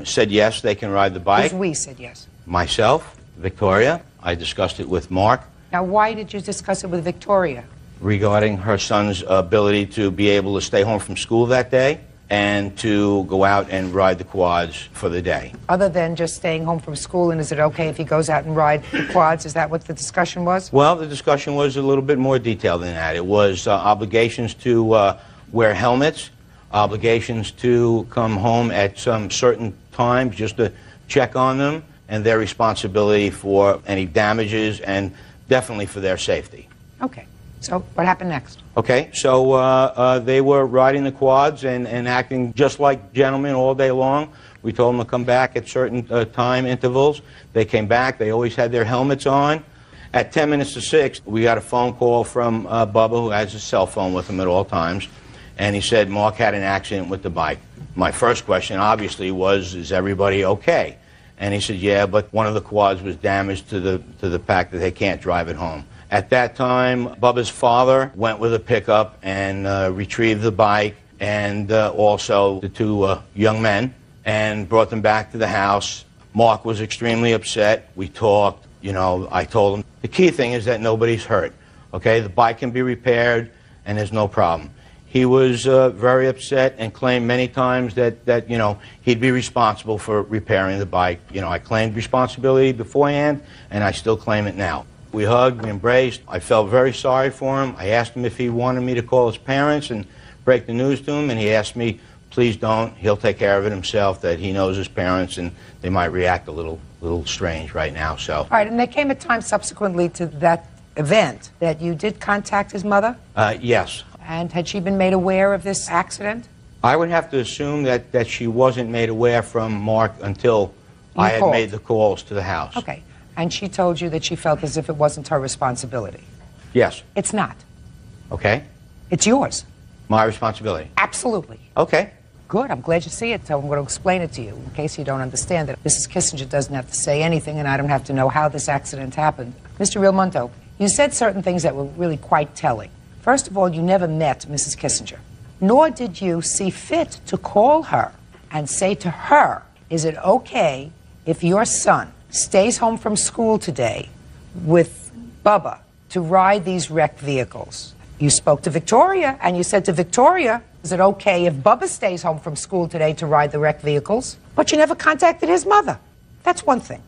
said yes, they can ride the bike. Because we said yes. Myself, Victoria, I discussed it with Mark Now, why did you discuss it with Victoria? regarding her son's ability to be able to stay home from school that day and to go out and ride the quads for the day. Other than just staying home from school, and is it okay if he goes out and ride the quads? Is that what the discussion was? Well, the discussion was a little bit more detailed than that. It was obligations to wear helmets, obligations to come home at some certain times just to check on them, and their responsibility for any damages and definitely for their safety. Okay. So what happened next? Okay, so they were riding the quads and acting just like gentlemen all day long. We told them to come back at certain time intervals. They came back. They always had their helmets on. At 10 minutes to 6, we got a phone call from Bubba, who has his cell phone with him at all times, and he said Mark had an accident with the bike. My first question, obviously, was, is everybody okay? And he said, yeah, but one of the quads was damaged to the fact that they can't drive it home. At that time, Bubba's father went with a pickup and retrieved the bike and also the 2 young men and brought them back to the house. Mark was extremely upset. We talked. You know, I told him the key thing is that nobody's hurt. Okay, the bike can be repaired and there's no problem. he was very upset and claimed many times that you know, he'd be responsible for repairing the bike. You know, I claimed responsibility beforehand, and I still claim it now. We hugged, we embraced. I felt very sorry for him. I asked him if he wanted me to call his parents and break the news to him, and he asked me, please don't. He'll take care of it himself, that he knows his parents, and they might react a little strange right now, so. All right, and there came a time subsequently to that event that you did contact his mother? Yes. And had she been made aware of this accident? I would have to assume that she wasn't made aware from Mark until I had made the calls to the house. Okay. And she told you that she felt as if it wasn't her responsibility? Yes. It's not. Okay. It's yours. My responsibility? Absolutely. Okay. Good. I'm glad you see it, so I'm going to explain it to you in case you don't understand it. Mrs. Kissinger doesn't have to say anything, and I don't have to know how this accident happened. Mr. Realmonto, you said certain things that were really quite telling. First of all, you never met Mrs. Kissinger, nor did you see fit to call her and say to her, is it okay if your son stays home from school today with Bubba to ride these wrecked vehicles? You spoke to Victoria, and you said to Victoria, is it okay if Bubba stays home from school today to ride the wrecked vehicles? But you never contacted his mother. That's one thing.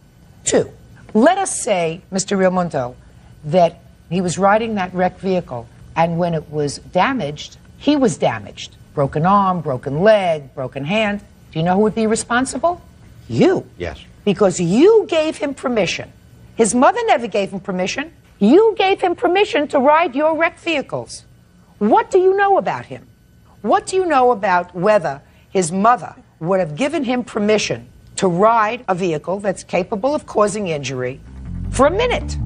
Two, let us say, Mr. Realmonto, that he was riding that wrecked vehicle, and when it was damaged, he was damaged. Broken arm, broken leg, broken hand. Do you know who would be responsible? You. Yes. Because you gave him permission. His mother never gave him permission. You gave him permission to ride your wrecked vehicles. What do you know about him? What do you know about whether his mother would have given him permission to ride a vehicle that's capable of causing injury for a minute?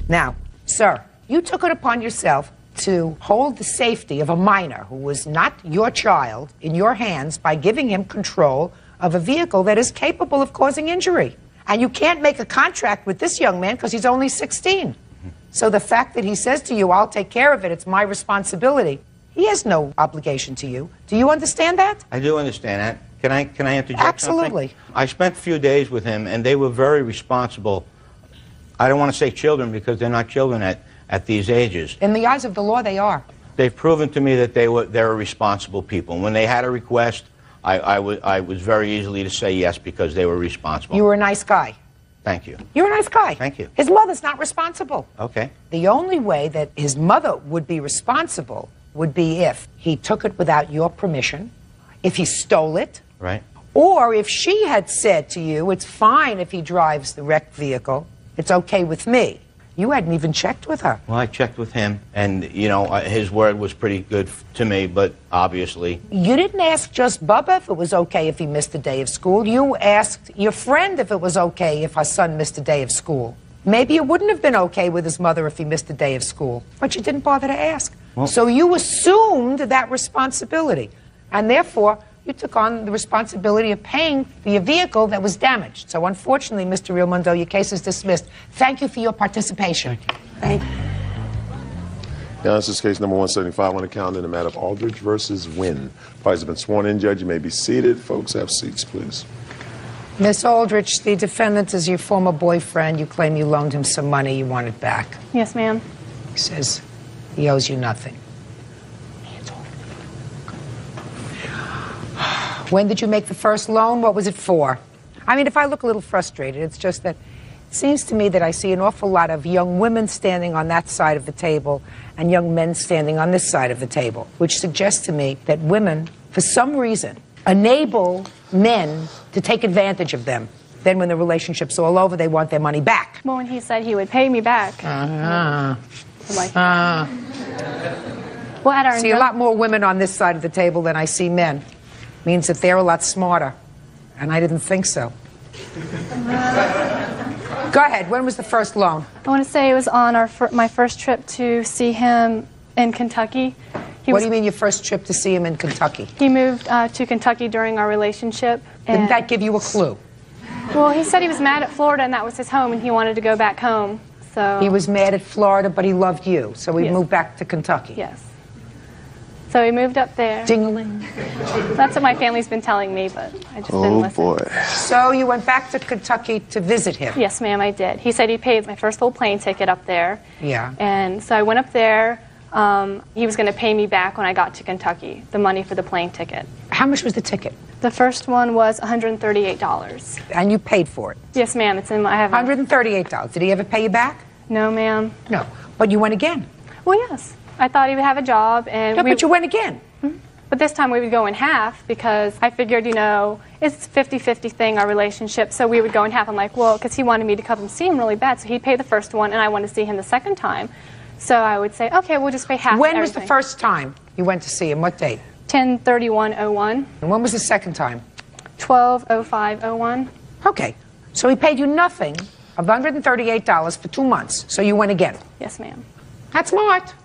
Now, sir, you took it upon yourself to hold the safety of a minor who was not your child in your hands by giving him control of a vehicle that is capable of causing injury. And you can't make a contract with this young man because he's only 16. So the fact that he says to you, I'll take care of it, it's my responsibility, he has no obligation to you. Do you understand that? I do understand that. Can I interject Absolutely. something? I spent a few days with him, and they were very responsible. I don't want to say children because they're not children at these ages. In the eyes of the law, they are. They've proven to me that they're responsible people. When they had a request, I was very easily to say yes because they were responsible. You were a nice guy. Thank you. You're a nice guy. Thank you. His mother's not responsible. Okay. The only way that his mother would be responsible would be if he took it without your permission, if he stole it, right, or if she had said to you, it's fine if he drives the wrecked vehicle, it's okay with me. You hadn't even checked with her. Well, I checked with him, and, you know, his word was pretty good to me, but obviously... You didn't ask just Bubba if it was okay if he missed a day of school. You asked your friend if it was okay if her son missed a day of school. Maybe it wouldn't have been okay with his mother if he missed a day of school, but you didn't bother to ask. Well, so you assumed that responsibility, and therefore you took on the responsibility of paying for your vehicle that was damaged. So unfortunately, Mr. Realmundo, your case is dismissed. Thank you for your participation. Thank you. Yeah, this is case number 175 on the calendar in the matter of Aldridge versus Wynn. Parties have been sworn in. Judge, you may be seated. Folks, have seats, please. Miss Aldrich, the defendant is your former boyfriend. You claim you loaned him some money. You want it back. Yes, ma'am. He says he owes you nothing. When did you make the first loan? What was it for? I mean, if I look a little frustrated, it's just that it seems to me that I see an awful lot of young women standing on that side of the table and young men standing on this side of the table, which suggests to me that women, for some reason, enable men to take advantage of them. Then when the relationship's all over, they want their money back. Well, when he said he would pay me back. Well, at our see a lot more women on this side of the table than I see men. Means that they're a lot smarter. And I didn't think so. Go ahead. When was the first loan? I want to say it was on my first trip to see him in Kentucky. What do you mean your first trip to see him in Kentucky? He moved to Kentucky during our relationship. Didn't that give you a clue? Well, he said he was mad at Florida and that was his home and he wanted to go back home. So he was mad at Florida, but he loved you. So he moved back to Kentucky. Yes. So we moved up there. Ding-a-ling. That's what my family's been telling me, but I just didn't listen. boy. So you went back to Kentucky to visit him? Yes, ma'am, I did. He said he paid my first full plane ticket up there. Yeah. And so I went up there. He was going to pay me back when I got to Kentucky, the money for the plane ticket. How much was the ticket? The first one was $138. And you paid for it? Yes, ma'am. It's in my. I have $138. Did he ever pay you back? No, ma'am. No. But you went again? Well, yes. I thought he would have a job, and No, but you went again. But this time we would go in half because I figured, you know, it's a 50-50 thing, our relationship, so we would go in half. I'm like, well, because he wanted me to come and see him really bad, so he'd pay the first one, and I wanted to see him the second time. So I would say, okay, we'll just pay half. When was the first time you went to see him? What date? 10/31/01. And when was the second time? 12/05/01. Okay. So he paid you nothing of $138 for 2 months, so you went again? Yes, ma'am. That's smart.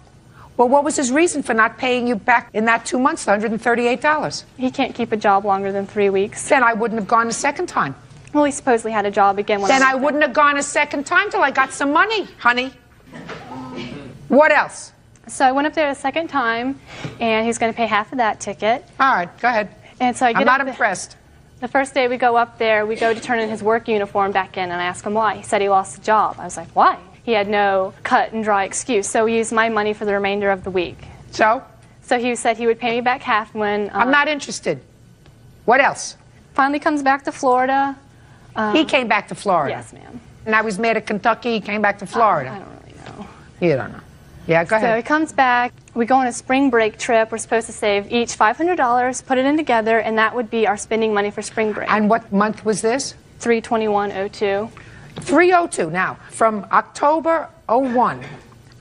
Well, what was his reason for not paying you back in that 2 months, the $138? He can't keep a job longer than 3 weeks. Then I wouldn't have gone a second time. Well, he supposedly had a job again. Then I wouldn't have gone a second time till I got some money, honey. What else? So I went up there a second time, and he's going to pay half of that ticket. All right, go ahead. And so I get I'm not up impressed. The first day we go up there, we go to turn in his work uniform back in, and I ask him why. He said he lost a job. I was like, why? He had no cut and dry excuse, so he used my money for the remainder of the week. So? So he said he would pay me back half when... I'm not interested. What else? Finally comes back to Florida. He came back to Florida? Yes, ma'am. And I was mad at Kentucky, he came back to Florida? I don't really know. You don't know. Yeah, go ahead. So he comes back. We go on a spring break trip. We're supposed to save each $500, put it in together, and that would be our spending money for spring break. And what month was this? 3/21/02. 3/02. Now, from October 01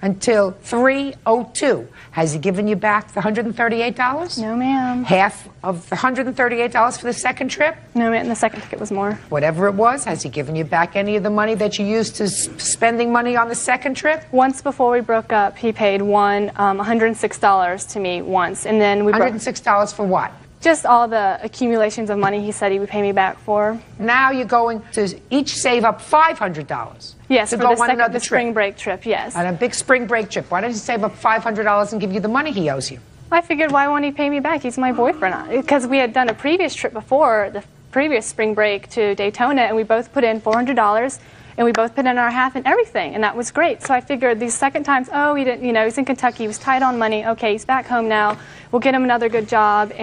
until 3/02, has he given you back the $138? No, ma'am. Half of the $138 for the second trip? No, ma'am. The second ticket was more. Whatever it was, has he given you back any of the money that you used to spending money on the second trip? Once before we broke up, he paid $106 to me once, and then we $106 for what? Just all the accumulations of money he said he would pay me back for. Now you're going to each save up $500. Yes, to for go the on another the spring trip. break trip, yes. On a big spring break trip. Why don't you save up $500 and give you the money he owes you? I figured, why won't he pay me back? He's my boyfriend. Because we had done a previous trip before, the previous spring break to Daytona, and we both put in $400, and we both put in our half and everything, and that was great. So I figured these second times, oh, he didn't, you know, he's in Kentucky, he was tight on money. Okay, he's back home now. We'll get him another good job,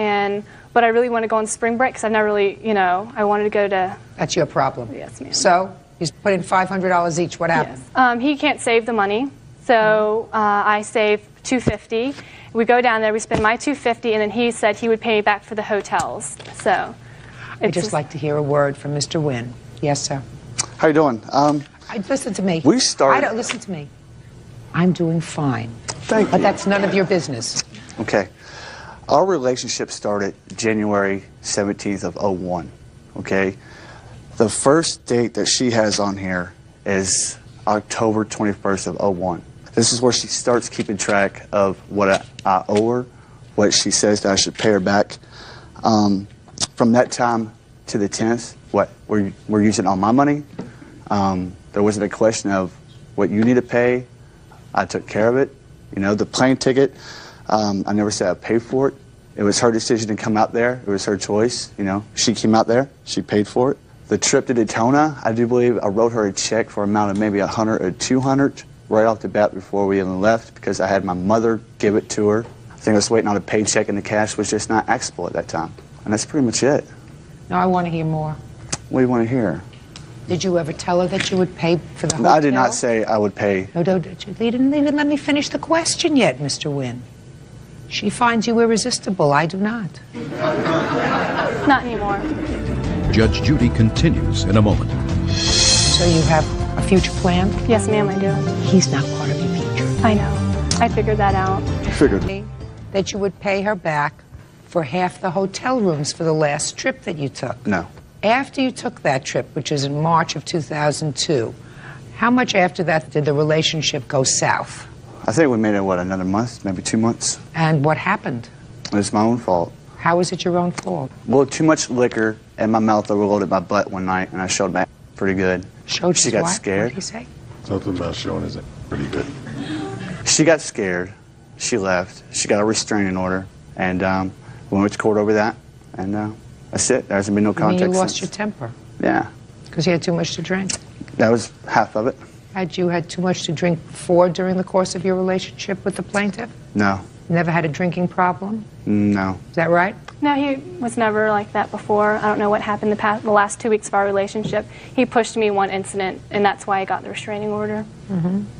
but I really want to go on spring break because I've never really, you know, I wanted to go to... That's your problem. Yes, ma'am. So, he's put in $500 each. What happened? Yes. He can't save the money, so I save $250. We go down there, we spend my $250, and then he said he would pay me back for the hotels. So, I'd just like to hear a word from Mr. Wynn. Yes, sir. How you doing? Listen to me. We started... I don't listen to me. I'm doing fine. Thank you. But that's none of your business. Okay. Our relationship started January 17th of 01, okay? The first date that she has on here is October 21st of 01. This is where she starts keeping track of what I owe her, what she says that I should pay her back. From that time to the 10th, we're using all my money. There wasn't a question of what you need to pay. I took care of it. You know, the plane ticket, I never said I'd pay for it. It was her decision to come out there. It was her choice. You know, she came out there. She paid for it. The trip to Daytona, I do believe I wrote her a check for an amount of maybe $100 or $200 right off the bat before we even left because I had my mother give it to her. I think I was waiting on a paycheck and the cash was just not accessible at that time. And that's pretty much it. Now I want to hear more. What do you want to hear? Did you ever tell her that you would pay for the hotel? I did not say I would pay. No, you didn't even let me finish the question yet, Mr. Wynn. She finds you irresistible. I do not. Not anymore. Judge Judy continues in a moment. So you have a future plan? Yes, ma'am, I do. He's not part of your future. I know. I figured that out. Figured. That you would pay her back for half the hotel rooms for the last trip that you took. No. After you took that trip, which is in March of 2002, how much after that did the relationship go south? I think we made it, another month, maybe 2 months. And what happened? It was my own fault. How was it your own fault? Well, too much liquor in my mouth overloaded my butt one night, and I showed my pretty good. She got scared. What did he say? Something about showing is pretty good. She got scared, she left. She got a restraining order, and we went to court over that, and that's it. There hasn't been no I mean, contact you lost since. your temper Yeah. because you had too much to drink. That was half of it. Had you had too much to drink before during the course of your relationship with the plaintiff? No. Never had a drinking problem? No. Is that right? No, he was never like that before. I don't know what happened the last 2 weeks of our relationship. He pushed me one incident, and that's why I got the restraining order.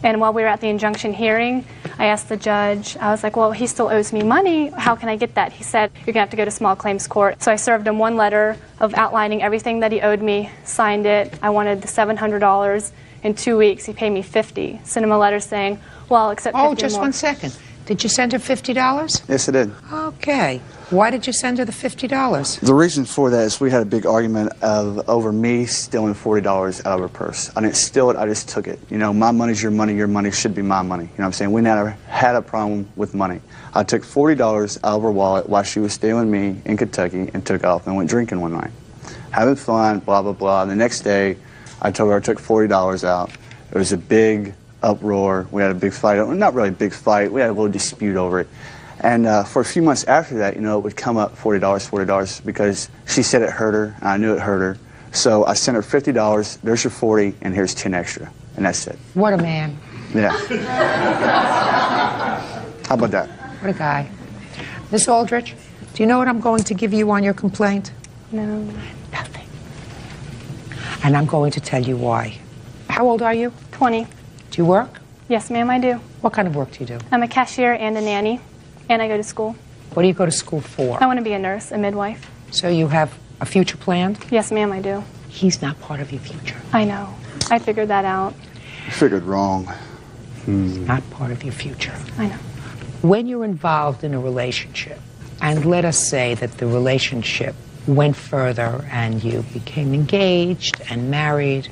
And while we were at the injunction hearing, I asked the judge, I was like, well, he still owes me money. How can I get that? He said, you're going to have to go to small claims court. So I served him one letter of outlining everything that he owed me, signed it. I wanted the $700. In 2 weeks, he paid me $50. Sent him a letter saying, well, I'll accept $50 Oh, just more. 1 second. Did you send her $50? Yes, I did. Okay. Why did you send her the $50? The reason for that is we had a big argument over me stealing $40 out of her purse. I didn't steal it, I just took it. You know, my money's your money should be my money. You know what I'm saying? We never had a problem with money. I took $40 out of her wallet while she was staying with me in Kentucky and took off and went drinking one night. Having fun, blah, blah, blah. And the next day, I told her I took $40 out. It was a big uproar. We had a big fight. Not really a big fight. We had a little dispute over it. And for a few months after that, you know, it would come up $40, because she said it hurt her, and I knew it hurt her. So I sent her $50. There's your 40, and here's 10 extra. And that's it. What a man. Yeah. How about that? What a guy. Miss Aldrich, do you know what I'm going to give you on your complaint? No. Nothing. And I'm going to tell you why. How old are you? 20. Do you work? Yes, ma'am, I do. What kind of work do you do? I'm a cashier and a nanny, and I go to school. What do you go to school for? I want to be a nurse, a midwife. So you have a future planned? Yes, ma'am, I do. He's not part of your future. I know. I figured that out. You figured wrong. He's not part of your future. I know. When you're involved in a relationship, and let us say that the relationship went further and you became engaged and married,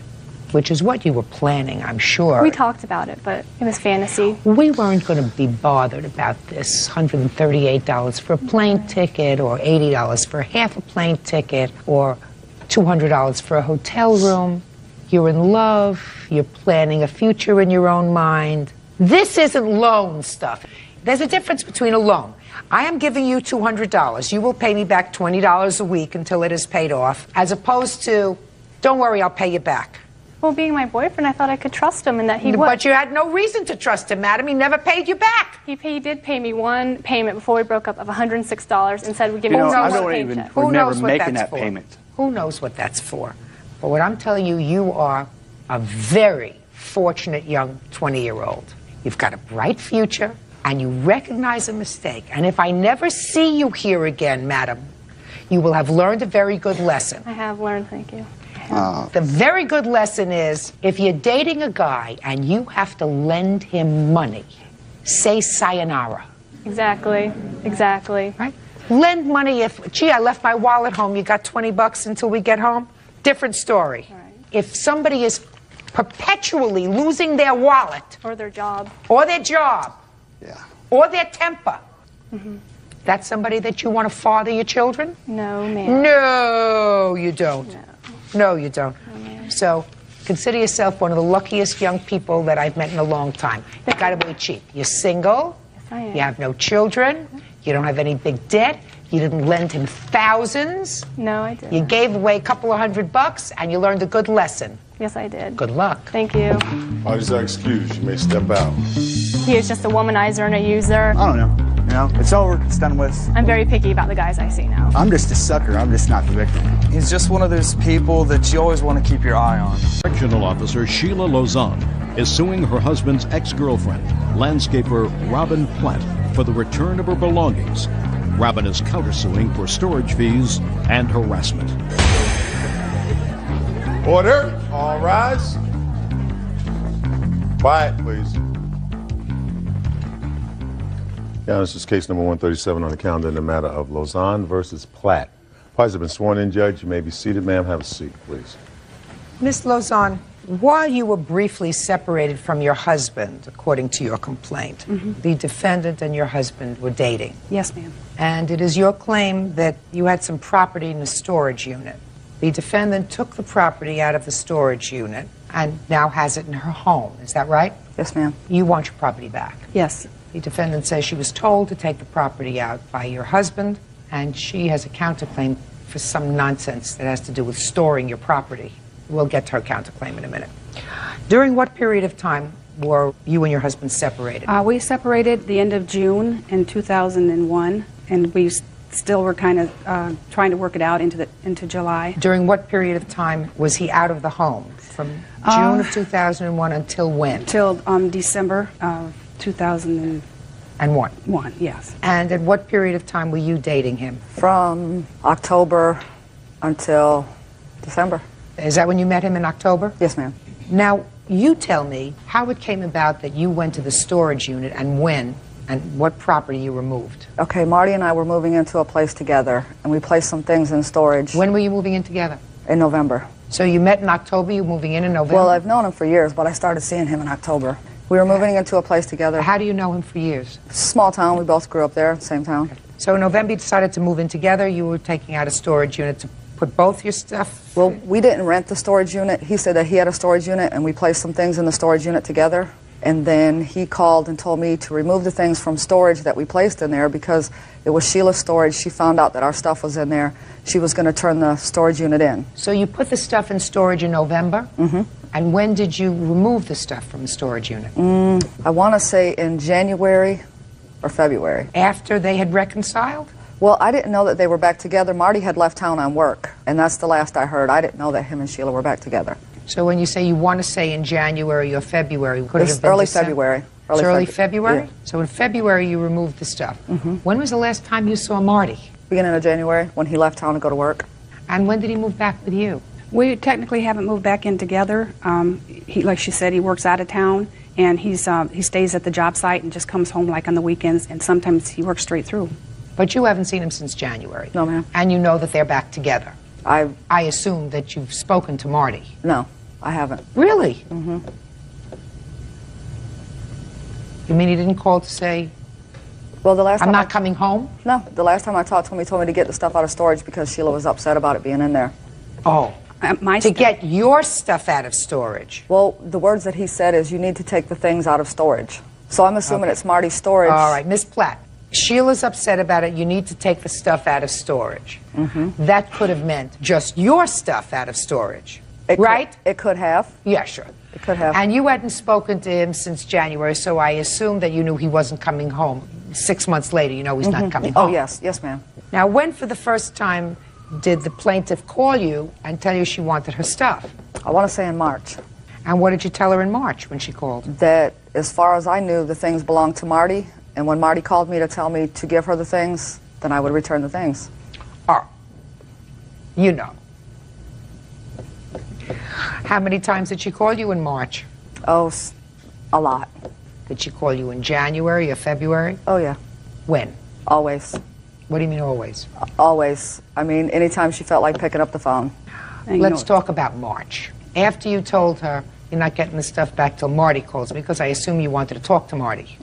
which is what you were planning, I'm sure. We talked about it, but it was fantasy. We weren't going to be bothered about this $138 for a plane ticket, or $80 for half a plane ticket, or $200 for a hotel room. You're in love. You're planning a future in your own mind. This isn't loan stuff. There's a difference between a loan. I am giving you $200. You will pay me back $20 a week until it is paid off, as opposed to, don't worry, I'll pay you back. Well, being my boyfriend, I thought I could trust him and that he would. But you had no reason to trust him, madam. He never paid you back. He did pay me one payment before we broke up of $106 and said we'd give me I one don't even paycheck. remember making that payment. Who knows what that's for? But what I'm telling you, you are a very fortunate young 20-year-old. You've got a bright future, and you recognize a mistake. And if I never see you here again, madam, you will have learned a very good lesson. I have learned, thank you. The very good lesson is, if you're dating a guy and you have to lend him money, say sayonara. Exactly. Exactly. Right? Lend money if, gee, I left my wallet home, you got 20 bucks until we get home? Different story. Right. If somebody is perpetually losing their wallet, Or their job. or their job, Yeah. or their temper, that's somebody that you want to father your children? No, ma'am. No, you don't. No. No, you don't. So consider yourself one of the luckiest young people that I've met in a long time. You got to be cheap. You're single. Yes, I am. You have no children. You don't have any big debt. You didn't lend him thousands. No, I didn't. You gave away a couple of $100, and you learned a good lesson. Yes, I did. Good luck. Thank you. Parties are excused. You may step out. He is just a womanizer and a user. I don't know. You know, it's over. It's done with. I'm very picky about the guys I see now. I'm just a sucker. I'm just not the victim. He's just one of those people that you always want to keep your eye on. Correctional Officer Sheila Lozon is suing her husband's ex-girlfriend, landscaper Robin Platt, for the return of her belongings. Robin is countersuing for storage fees and harassment. Order. All rise. Quiet, please. Yeah, this is case number 137 on the calendar in the matter of Lozon versus Platt. Parties have been sworn in, Judge. You may be seated, ma'am. Have a seat, please. Miss Lozon, while you were briefly separated from your husband, according to your complaint, the defendant and your husband were dating. Yes, ma'am. And it is your claim that you had some property in the storage unit. The defendant took the property out of the storage unit and now has it in her home. Is that right? Yes, ma'am. You want your property back. Yes. The defendant says she was told to take the property out by your husband, and she has a counterclaim for some nonsense that has to do with storing your property. We'll get to her counterclaim in a minute. During what period of time were you and your husband separated? We separated the end of June in 2001, and we still were kind of trying to work it out into July. During what period of time was he out of the home? From June of 2001 until when? Till December of 2001. One, yes. And at what period of time were you dating him? From October until December. Is that when you met him in October? Yes, ma'am. Now, you tell me how it came about that you went to the storage unit and when and what property you removed. Okay, Marty and I were moving into a place together, and we placed some things in storage. When were you moving in together? In November. So you met in October, you were moving in November? Well, I've known him for years, but I started seeing him in October. We were moving into a place together. How do you know him for years? Small town, we both grew up there, same town. Okay. So in November you decided to move in together, you were taking out a storage unit to put both your stuff? Well, we didn't rent the storage unit. He said that he had a storage unit, and we placed some things in the storage unit together. And then he called and told me to remove the things from storage that we placed in there because it was Sheila's storage. She found out that our stuff was in there. She was going to turn the storage unit in. So you put the stuff in storage in November? Mm-hmm. And when did you remove the stuff from the storage unit? I want to say in January or February. After they had reconciled? Well, I didn't know that they were back together. Marty had left town on work, and that's the last I heard. I didn't know that him and Sheila were back together. So when you say you want to say in January or February, could it have been early December? February. It's early February? Yeah. So in February you removed the stuff. Mm-hmm. When was the last time you saw Marty? Beginning of January, when he left town to go to work. And when did he move back with you? We technically haven't moved back in together. He, like she said, he works out of town, and he stays at the job site and just comes home like on the weekends, and sometimes he works straight through. But you haven't seen him since January? No, ma'am. And you know that they're back together? I assume that you've spoken to Marty? No, I haven't. Really? Mm-hmm. You mean he didn't call to say, well, the last time I'm not coming home? No, the last time I talked to him, he told me to get the stuff out of storage because Sheila was upset about it being in there. Oh. To get your stuff out of storage? Well, the words that he said is you need to take the things out of storage. So I'm assuming it's Marty's storage. All right, Miss Platt, Sheila's upset about it. You need to take the stuff out of storage. Mm-hmm. That could have meant just your stuff out of storage, right? It could have. Yeah, sure. It could have. And you hadn't spoken to him since January, so I assume that you knew he wasn't coming home. 6 months later, you know he's not coming home. Oh, yes. Yes, ma'am. Now, when for the first time did the plaintiff call you and tell you she wanted her stuff? I want to say in March. And what did you tell her in March when she called? That, as far as I knew, the things belonged to Marty, and when Marty called me to tell me to give her the things, then I would return the things. Oh, you know. How many times did she call you in March? Oh, a lot. Did she call you in January or February? Oh, yeah. When? Always. What do you mean always? Always. I mean, anytime she felt like picking up the phone. Let's talk about March. After you told her you're not getting the stuff back till Marty calls, because I assume you wanted to talk to Marty,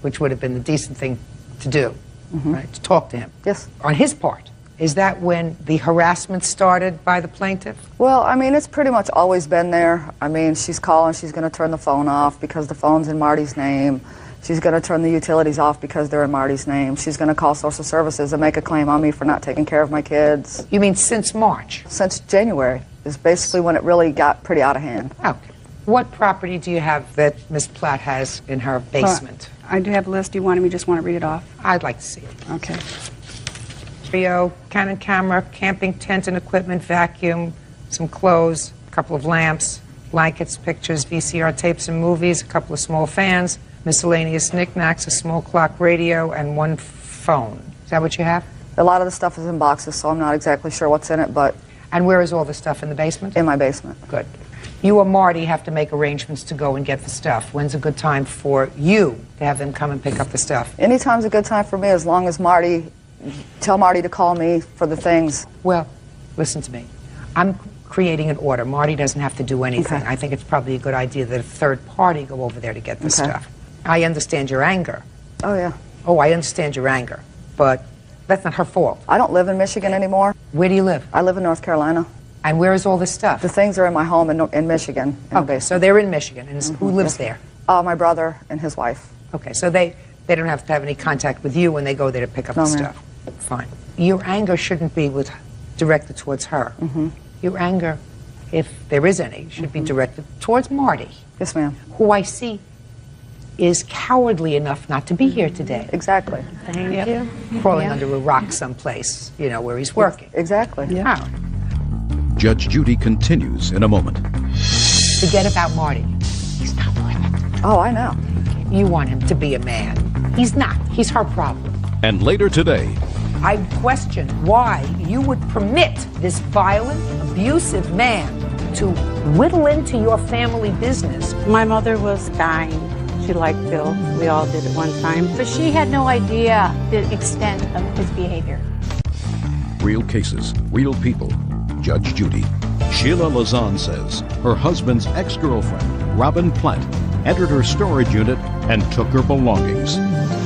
which would have been the decent thing to do, right? To talk to him. Yes. On his part. Is that when the harassment started by the plaintiff? Well, I mean, it's pretty much always been there. I mean, she's calling, she's going to turn the phone off because the phone's in Marty's name. She's going to turn the utilities off because they're in Marty's name. She's going to call social services and make a claim on me for not taking care of my kids. You mean since March? Since January is basically when it really got pretty out of hand. Okay. What property do you have that Ms. Platt has in her basement? I do have a list. Do you want me just want to read it off? I'd like to see it. Okay. Trio, Canon camera, camping tent and equipment, vacuum, some clothes, a couple of lamps, blankets, pictures, VCR tapes and movies, a couple of small fans, miscellaneous knickknacks, a small clock radio, and one phone. Is that what you have? A lot of the stuff is in boxes, so I'm not exactly sure what's in it, but... And where is all the stuff, in the basement? In my basement. Good. You or Marty have to make arrangements to go and get the stuff. When's a good time for you to have them come and pick up the stuff? Anytime's a good time for me, as long as Marty... Tell Marty to call me for the things. Well, listen to me. I'm creating an order. Marty doesn't have to do anything. Okay. I think it's probably a good idea that a third party go over there to get the stuff. I understand your anger. Oh, yeah. Oh, I understand your anger. But that's not her fault. I don't live in Michigan anymore. Where do you live? I live in North Carolina. And where is all this stuff? The things are in my home in Michigan. Okay, so they're in Michigan. And who lives there? My brother and his wife. Okay, so they They don't have to have any contact with you when they go there to pick up the ma'am. stuff. Fine. Your anger shouldn't be directed towards her. Your anger, if there is any, should be directed towards Marty. Yes, ma'am. Who I see is cowardly enough not to be here today. Exactly. Thank you. Crawling under a rock someplace, you know, where he's working. Exactly. Yeah. Judge Judy continues in a moment. Forget about Marty. He's not worth it. Oh, I know. You want him to be a man. He's not. He's her problem. And later today, I question why you would permit this violent, abusive man to whittle into your family business. My mother was kind. She liked Bill. We all did at one time. But she had no idea the extent of his behavior. real cases, real people. Judge Judy. Sheila Lazan says her husband's ex-girlfriend, Robin Platt, entered her storage unit and took her belongings.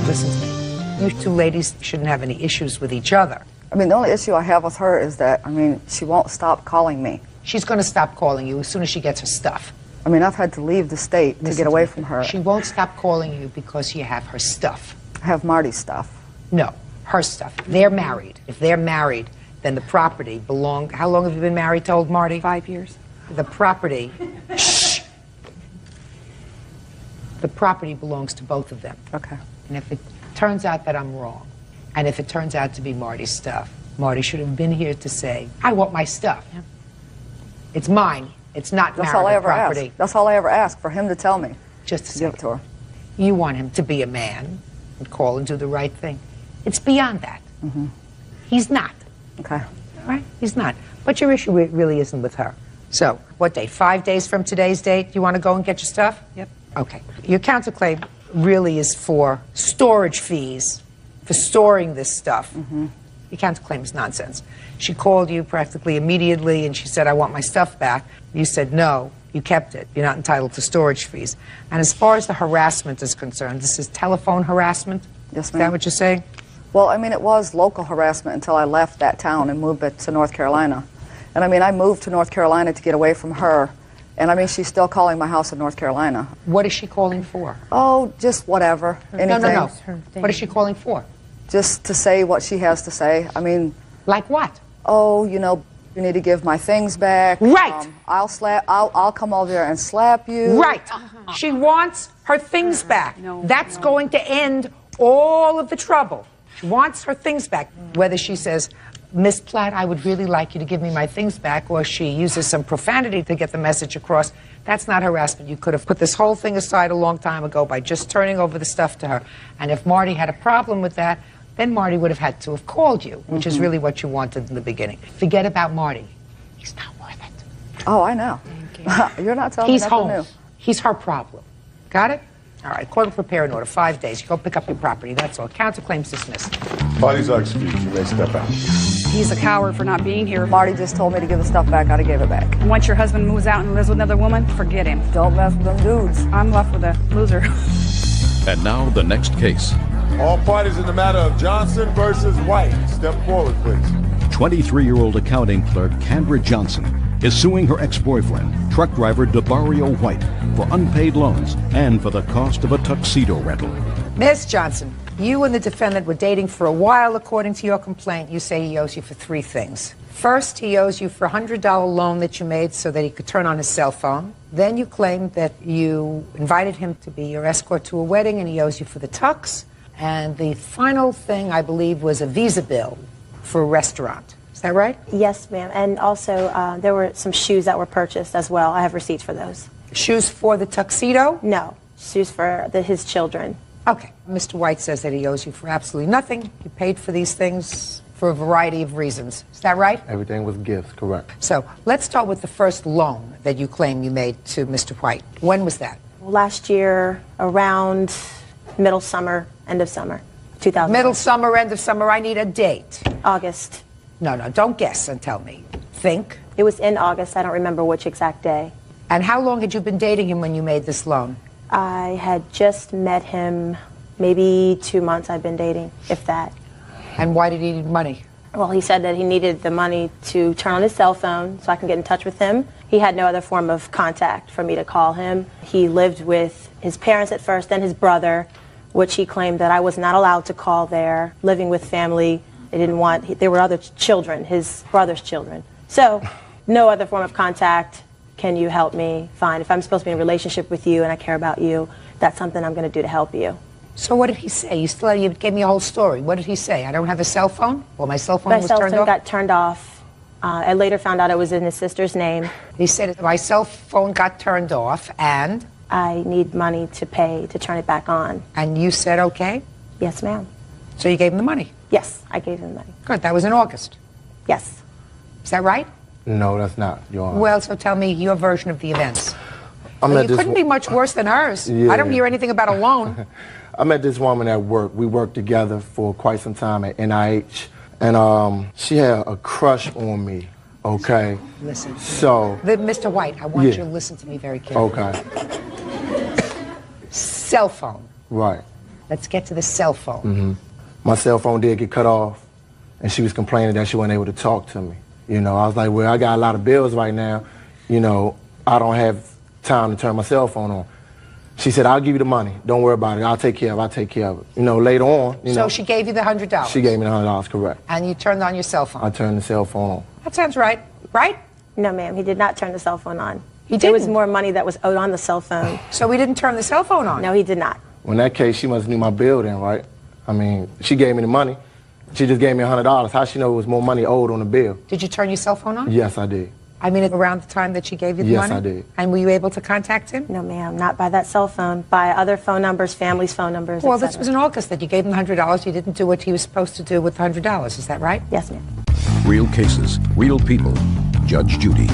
Listen to me. You two ladies shouldn't have any issues with each other. I mean, the only issue I have with her is that, I mean, she won't stop calling me. She's going to stop calling you as soon as she gets her stuff. I mean, I've had to leave the state to get away from her. She won't stop calling you because you have her stuff. I have Marty's stuff. No, her stuff. They're married. If they're married, then the property belongs... How long have you been married to old Marty? 5 years. The property... Shh! The property belongs to both of them. Okay. And if it turns out that I'm wrong, and if it turns out to be Marty's stuff, Marty should have been here to say, I want my stuff. Yeah. It's mine. It's not That's all I marital ever property. ask. That's all I ever ask, for him to tell me. Just to give it to her. You want him to be a man and call and do the right thing. It's beyond that. Mm-hmm. He's not. Okay. All right? He's not. But your issue really isn't with her. So, what date? 5 days from today's date? You want to go and get your stuff? Yep. Okay. Your counterclaim really is for storage fees, for storing this stuff. Mm-hmm. Your counterclaim is nonsense. She called you practically immediately and she said, I want my stuff back. You said no. You kept it. You're not entitled to storage fees. And as far as the harassment is concerned, this is telephone harassment? Yes, Is ma'am. that what you're saying? Well, I mean, it was local harassment until I left that town and moved it to North Carolina. And I mean, I moved to North Carolina to get away from her. And I mean, she's still calling my house in North Carolina. What is she calling for? Oh, just whatever. Anything. No. What is she calling for? Just to say what she has to say. I mean... Like what? Oh, you know, you need to give my things back. Right. I'll come over there and slap you. Right. She wants her things back. That's going to end all of the trouble. She wants her things back. Whether she says, Miss Platt, I would really like you to give me my things back, or she uses some profanity to get the message across, that's not harassment. You could have put this whole thing aside a long time ago by just turning over the stuff to her. And if Marty had a problem with that, then Marty would have had to have called you, which is really what you wanted in the beginning. Forget about Marty. He's not worth it. Oh, I know. You're not telling He's me nothing home. new. He's her problem. Got it? All right, court will prepare an order, 5 days. You go pick up your property, that's all. Counterclaims dismissed. Parties are excused. You may step out. He's a coward for not being here. Marty just told me to give the stuff back. I'd have gave it back. And once your husband moves out and lives with another woman, forget him. Don't mess with them dudes. I'm left with a loser. And now the next case. All parties in the matter of Johnson versus White. Step forward, please. 23-year-old accounting clerk Kendra Johnson is suing her ex-boyfriend, truck driver DeBario White, for unpaid loans and for the cost of a tuxedo rental. Miss Johnson, you and the defendant were dating for a while, according to your complaint. You say he owes you for 3 things. First, he owes you for a $100 loan that you made so that he could turn on his cell phone. Then you claimed that you invited him to be your escort to a wedding, and he owes you for the tux. And the final thing, I believe, was a Visa bill for a restaurant. Is that right? Yes, ma'am. And also, there were some shoes that were purchased as well. I have receipts for those. Shoes for the tuxedo? No, shoes for his children. Okay. Mr. White says that he owes you for absolutely nothing. You paid for these things for a variety of reasons. Is that right? Everything was gifts, correct. So let's start with the first loan that you claim you made to Mr. White. When was that? Last year, around middle summer, end of summer, 2000. Middle summer, end of summer. I need a date. August. No, don't guess and tell me. Think. It was in August. I don't remember which exact day. And how long had you been dating him when you made this loan? I had just met him, maybe 2 months I've been dating, if that. And why did he need money? Well, he said that he needed the money to turn on his cell phone so I can get in touch with him. He had no other form of contact for me to call him. He lived with his parents at first, then his brother. which he claimed that I was not allowed to call there, living with family. They didn't want, there were other children, his brother's children. So, no other form of contact. Can you help me? Fine. If I'm supposed to be in a relationship with you and I care about you, that's something I'm going to do to help you. So what did he say? You gave me a whole story. What did he say? I don't have a cell phone? Well, my cell phone was turned off? My cell phone got turned off. I later found out it was in his sister's name. He said, my cell phone got turned off and? I need money to pay to turn it back on. And you said okay? Yes, ma'am. So you gave him the money? Yes, I gave him the money. Good. That was in August? Yes. Is that right? No, that's not, Your Honor. Well, so tell me your version of the events. I Well, you couldn't be much worse than hers. Yeah. I don't hear anything about a loan. I met this woman at work. We worked together for quite some time at NIH, and she had a crush on me, okay? Listen. So... Mr. White, I want Yeah. you to listen to me very carefully. Okay. Cell phone. Right. Let's get to the cell phone. Mm-hmm. My cell phone did get cut off, and she was complaining that she wasn't able to talk to me. You know, I was like, well, I got a lot of bills right now. You know, I don't have time to turn my cell phone on. She said, I'll give you the money. Don't worry about it. I'll take care of it. You know, later on, you know. So she gave you the $100? She gave me the $100, correct. And you turned on your cell phone? I turned the cell phone on. That sounds right. Right? No, ma'am. He did not turn the cell phone on. He There was didn't? more money that was owed on the cell phone. So he didn't turn the cell phone on? No, he did not. Well, in that case, she must have knew my bill then, right? I mean, she gave me the money. She just gave me $100. How she know it was more money owed on the bill? Did you turn your cell phone on? Yes, I did. I mean, around the time that she gave you the Yes, money? I did. And were you able to contact him? No, ma'am. Not by that cell phone. By other phone numbers, family's phone numbers, Well, et this cetera. was in August that you gave him the $100. You didn't do what he was supposed to do with the $100. Is that right? Yes, ma'am. Real cases, real people. Judge Judy.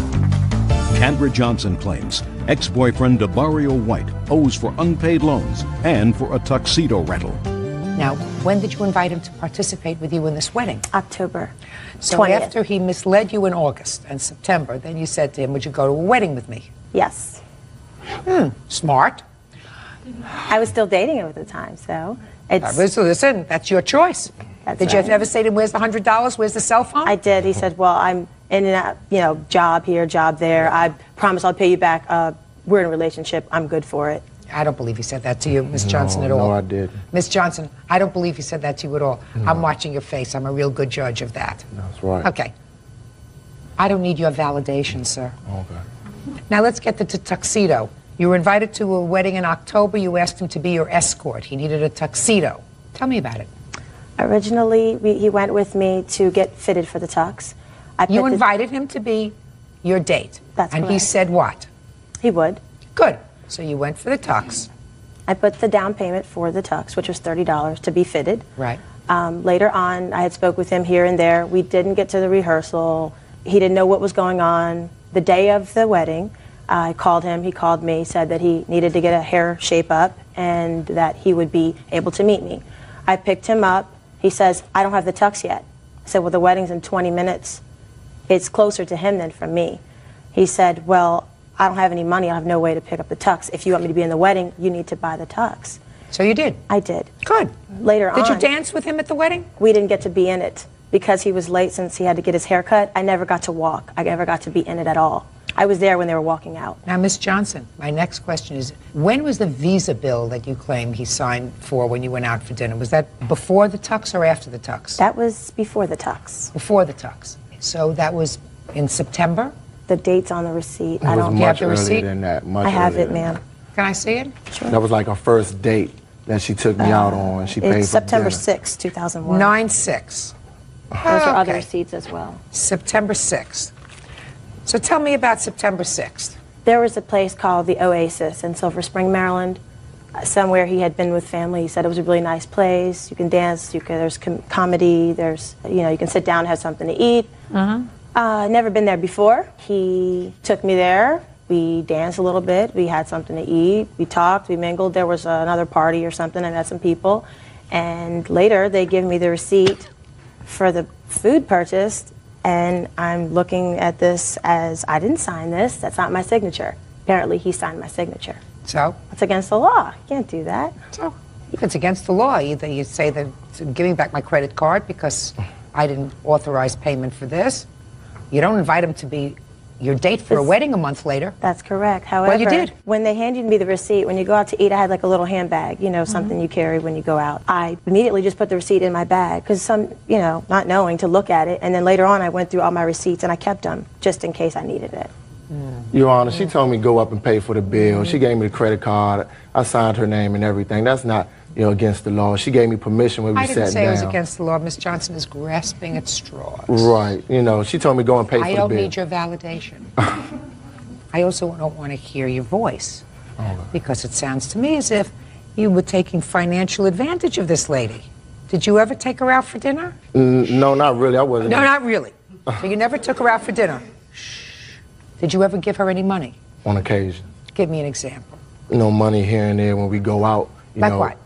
Kendra Johnson claims ex-boyfriend DeBario White owes for unpaid loans and for a tuxedo rental. Now, when did you invite him to participate with you in this wedding? October So 20th. after he misled you in August and September, then you said to him, would you go to a wedding with me? Yes. Smart. I was still dating him at the time, so Listen, that's your choice. That's Did right. you ever say to him, where's the $100? Where's the cell phone? I did. He said, well, I'm in and out, you know, job here, job there. I promise I'll pay you back. We're in a relationship. I'm good for it. I don't believe he said that to you, Miss Johnson, at all. No, I didn't. Miss Johnson, I don't believe he said that to you at all. I'm watching your face. I'm a real good judge of that. That's right. Okay. I don't need your validation, sir. Okay. Now let's get to the tuxedo. You were invited to a wedding in October. You asked him to be your escort. He needed a tuxedo. Tell me about it. Originally, he went with me to get fitted for the tux. You invited him to be your date. That's And he correct. said what? He would. Good. So you went for the tux. I put the down payment for the tux, which was $30 to be fitted. Right. Later on, I had spoke with him here and there. We didn't get to the rehearsal. He didn't know what was going on. The day of the wedding, I called him. He called me, said that he needed to get a hair shape up and that he would be able to meet me. I picked him up. He says, I don't have the tux yet. I said, well, the wedding's in 20 minutes. It's closer to him than from me. He said, well, I don't have any money. I have no way to pick up the tux. If you want me to be in the wedding, you need to buy the tux. So you did? I did. Good. Later on. Did you dance with him at the wedding? We didn't get to be in it because he was late since he had to get his hair cut. I never got to walk. I never got to be in it at all. I was there when they were walking out. Now, Miss Johnson, my next question is, when was the visa bill that you claim he signed for when you went out for dinner? Was that before the tux or after the tux? That was before the tux. Before the tux. So that was in September? The date's on the receipt. It I was don't you have much the earlier receipt? than that. Much I have earlier it, than ma'am. Can I see it? Sure. That was like our first date that she took me out on, and she paid for It's September dinner. 6, 2001. 9/6. Those are other Okay. receipts as well. September 6th. So tell me about September 6th. There was a place called the Oasis in Silver Spring, Maryland. Somewhere he had been with family. He said it was a really nice place. You can dance. There's comedy. There's, you know, you can sit down and have something to eat. Never been there before. He took me there. We danced a little bit. We had something to eat. We talked. We mingled. There was another party or something. I met some people. And later they give me the receipt for the food purchased. And I'm looking at this as, I didn't sign this. That's not my signature. Apparently he signed my signature. So? It's against the law. You can't do that. So, if it's against the law, either you say that give me back my credit card because I didn't authorize payment for this. You don't invite him to be your date for a wedding a month later. That's correct. However, well, you did. When they handed me the receipt, when you go out to eat, I had like a little handbag, you know, something you carry when you go out. I immediately just put the receipt in my bag because not knowing to look at it. And then later on, I went through all my receipts and I kept them just in case I needed it. Your Honor, she told me go up and pay for the bill. She gave me the credit card. I signed her name and everything. That's not, against the law. She gave me permission when we sat down. I didn't say it was against the law. Ms. Johnson is grasping at straws. Right. She told me go and pay for the bill. I don't need your validation. I also don't want to hear your voice because it sounds to me as if you were taking financial advantage of this lady. Did you ever take her out for dinner? No, not really. I wasn't. No, not really. So you never took her out for dinner? Did you ever give her any money? On occasion. Give me an example. Money here and there when we go out. Like what?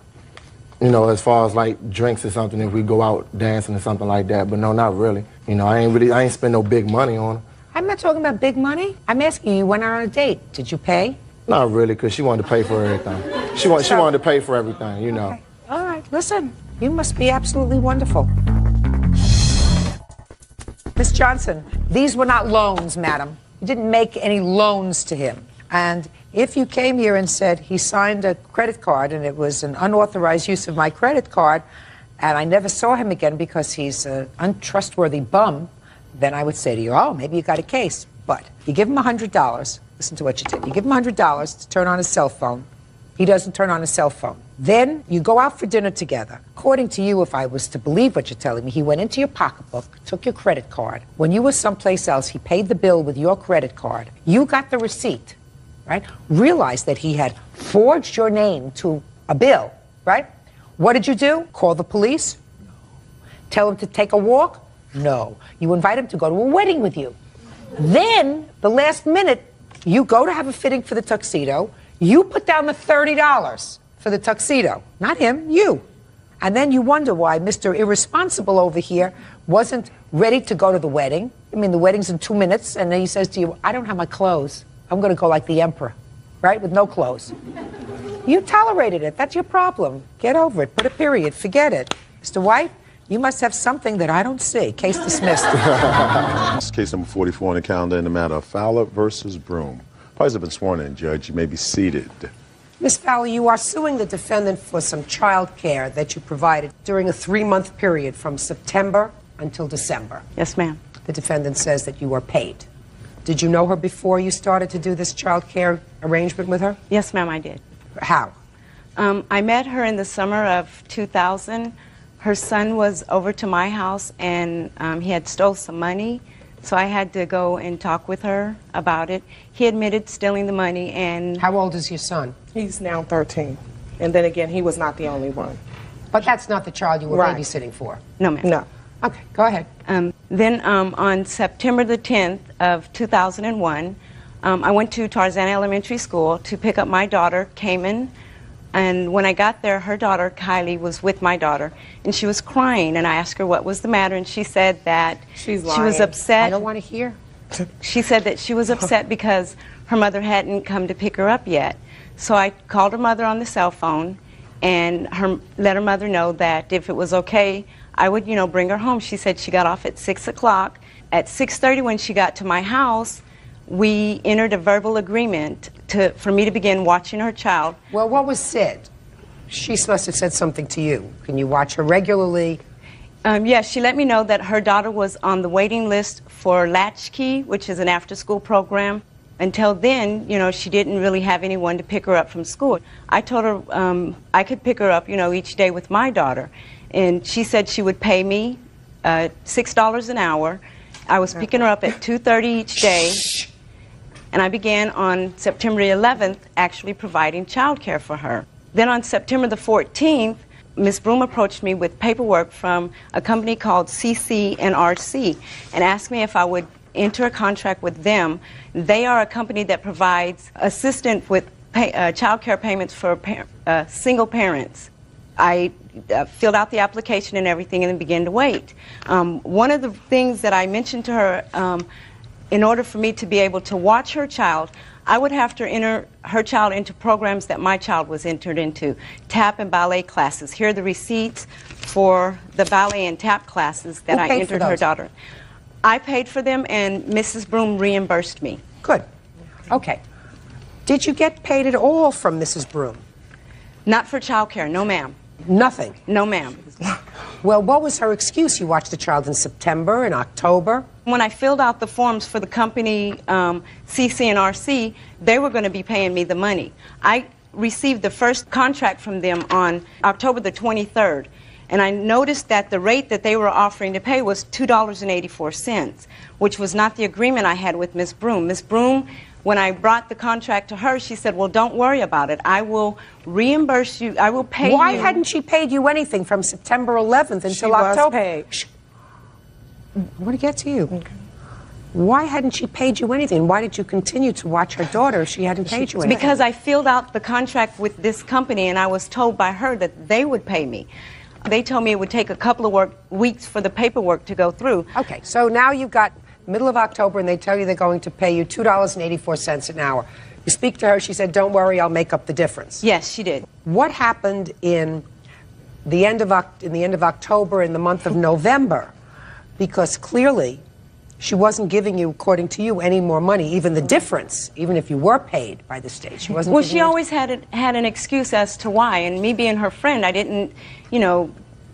As far as like drinks or something, if we go out dancing or something like that. But no, not really. I ain't spend no big money on her. I'm not talking about big money. I'm asking you went out on a date. Did you pay? Not really, because she wanted to pay for everything. She wanted to pay for everything, Okay. All right, listen. You must be absolutely wonderful. Miss Johnson, these were not loans, madam. You didn't make any loans to him. And if you came here and said he signed a credit card and it was an unauthorized use of my credit card and I never saw him again because he's an untrustworthy bum, then I would say to you, oh, maybe you got a case. But you give him $100. Listen to what you did. You give him $100 to turn on his cell phone. He doesn't turn on his cell phone. Then you go out for dinner together. According to you, if I was to believe what you're telling me, he went into your pocketbook, took your credit card. When you were someplace else, he paid the bill with your credit card. You got the receipt, right? Realized that he had forged your name to a bill, right? What did you do? Call the police? No. Tell him to take a walk? No. You invite him to go to a wedding with you. Then, the last minute, you go to have a fitting for the tuxedo. You put down the $30 for the tuxedo. Not him, you. And then you wonder why Mr. Irresponsible over here wasn't ready to go to the wedding. I mean, the wedding's in 2 minutes, and then he says to you, I don't have my clothes. I'm going to go like the emperor, right, with no clothes. You tolerated it. That's your problem. Get over it. Put a period. Forget it. Mr. White, you must have something that I don't see. Case dismissed. It's case number 44 on the calendar in the matter of Fowler versus Broom. Parties have been sworn in, Judge. You may be seated. Ms. Fowler, you are suing the defendant for some child care that you provided during a 3-month period from September until December. Yes, ma'am. The defendant says that you were paid. Did you know her before you started to do this child care arrangement with her? Yes, ma'am, I did. How? I met her in the summer of 2000. Her son was over to my house, and he had stole some money, so I had to go and talk with her about it. He admitted stealing the money, and... How old is your son? He's now 13. And then again, he was not the only one. But that's not the child you were babysitting for? No, ma'am. No. Okay, go ahead. Then on September the 10th of 2001, I went to Tarzana Elementary School to pick up my daughter, Cayman. And when I got there, her daughter, Kylie, was with my daughter, and she was crying, and I asked her what was the matter, and she said that she was upset. I don't want to hear. She said that she was upset because her mother hadn't come to pick her up yet. So I called her mother on the cell phone and let her mother know that if it was okay, I would, bring her home. She said she got off at 6 o'clock. At 6:30 when she got to my house, we entered a verbal agreement for me to begin watching her child. Well, what was said? She must have said something to you. Can you watch her regularly? Yes, she let me know that her daughter was on the waiting list for Latchkey, which is an after-school program. Until then, she didn't really have anyone to pick her up from school. I told her I could pick her up, each day with my daughter. And she said she would pay me $6 an hour. I was picking her up at 2:30 each day. And I began on September 11th actually providing child care for her. Then on September the 14th, Ms. Broom approached me with paperwork from a company called CC&RC and asked me if I would enter a contract with them. They are a company that provides assistance with child care payments for single parents. I filled out the application and everything and then began to wait. One of the things that I mentioned to her, in order for me to be able to watch her child, I would have to enter her child into programs that my child was entered into, tap and ballet classes. Here are the receipts for the ballet and tap classes that I entered her daughter. I paid for them, and Mrs. Broom reimbursed me. Good. Okay. Did you get paid at all from Mrs. Broom? Not for child care, no ma'am. Nothing? No ma'am. Well, what was her excuse? You watched the child in September, in October? When I filled out the forms for the company CC&RC, they were going to be paying me the money. I received the first contract from them on October the 23rd, and I noticed that the rate that they were offering to pay was $2.84, which was not the agreement I had with Ms. Broom. Ms. Broom, when I brought the contract to her, she said, well, don't worry about it. I will reimburse you. I will pay you. Why hadn't she paid you anything from September 11th until She was October? paid. I want to get to you. Okay. Why hadn't she paid you anything? Why did you continue to watch her daughter if she hadn't paid you anything? Because I filled out the contract with this company, and I was told by her that they would pay me. They told me it would take a couple of weeks for the paperwork to go through. Okay, so now you've got middle of October, and they tell you they're going to pay you $2.84 an hour. You speak to her, she said, don't worry, I'll make up the difference. Yes, she did. What happened in the end of October and the month of November? Because clearly she wasn't giving you, according to you, any more money, even the difference, even if you were paid by the state. She wasn't. Well, giving she you always had an excuse as to why, and me being her friend, I didn't, you know,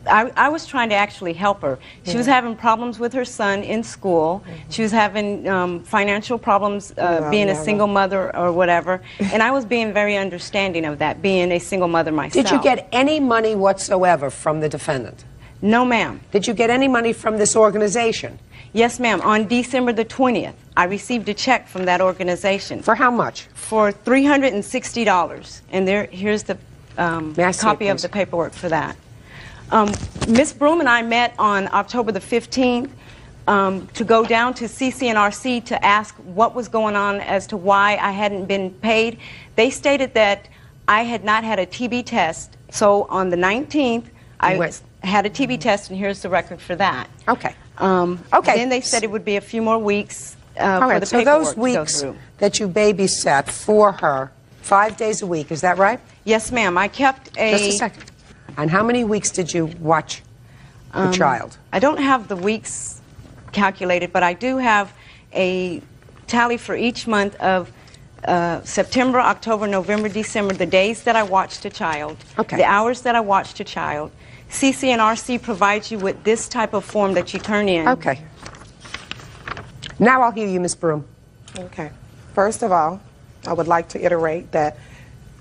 I was trying to actually help her. She was having problems with her son in school. She was having financial problems being a single mother or whatever, and I was being very understanding of that, being a single mother myself. Did you get any money whatsoever from the defendant? No, ma'am. Did you get any money from this organization? Yes, ma'am. On December the 20th, I received a check from that organization. For how much? For $360. And here's the copy of the paperwork for that. Ms. Broom and I met on October the 15th to go down to CC&RC to ask what was going on as to why I hadn't been paid. They stated that I had not had a TB test. So on the 19th, I had a TB test, and here's the record for that. Okay. Okay. Then they said it would be a few more weeks for the paperwork so those weeks to go through. that you babysat for her, 5 days a week, is that right? Yes, ma'am. I kept a... Just a second. And how many weeks did you watch the child? I don't have the weeks calculated, but I do have a tally for each month of September, October, November, December, the days that I watched a child, the hours that I watched a child. CC&RC provides you with this type of form that you turn in. Okay. Now I'll hear you, Ms. Broom. Okay. First of all, I would like to iterate that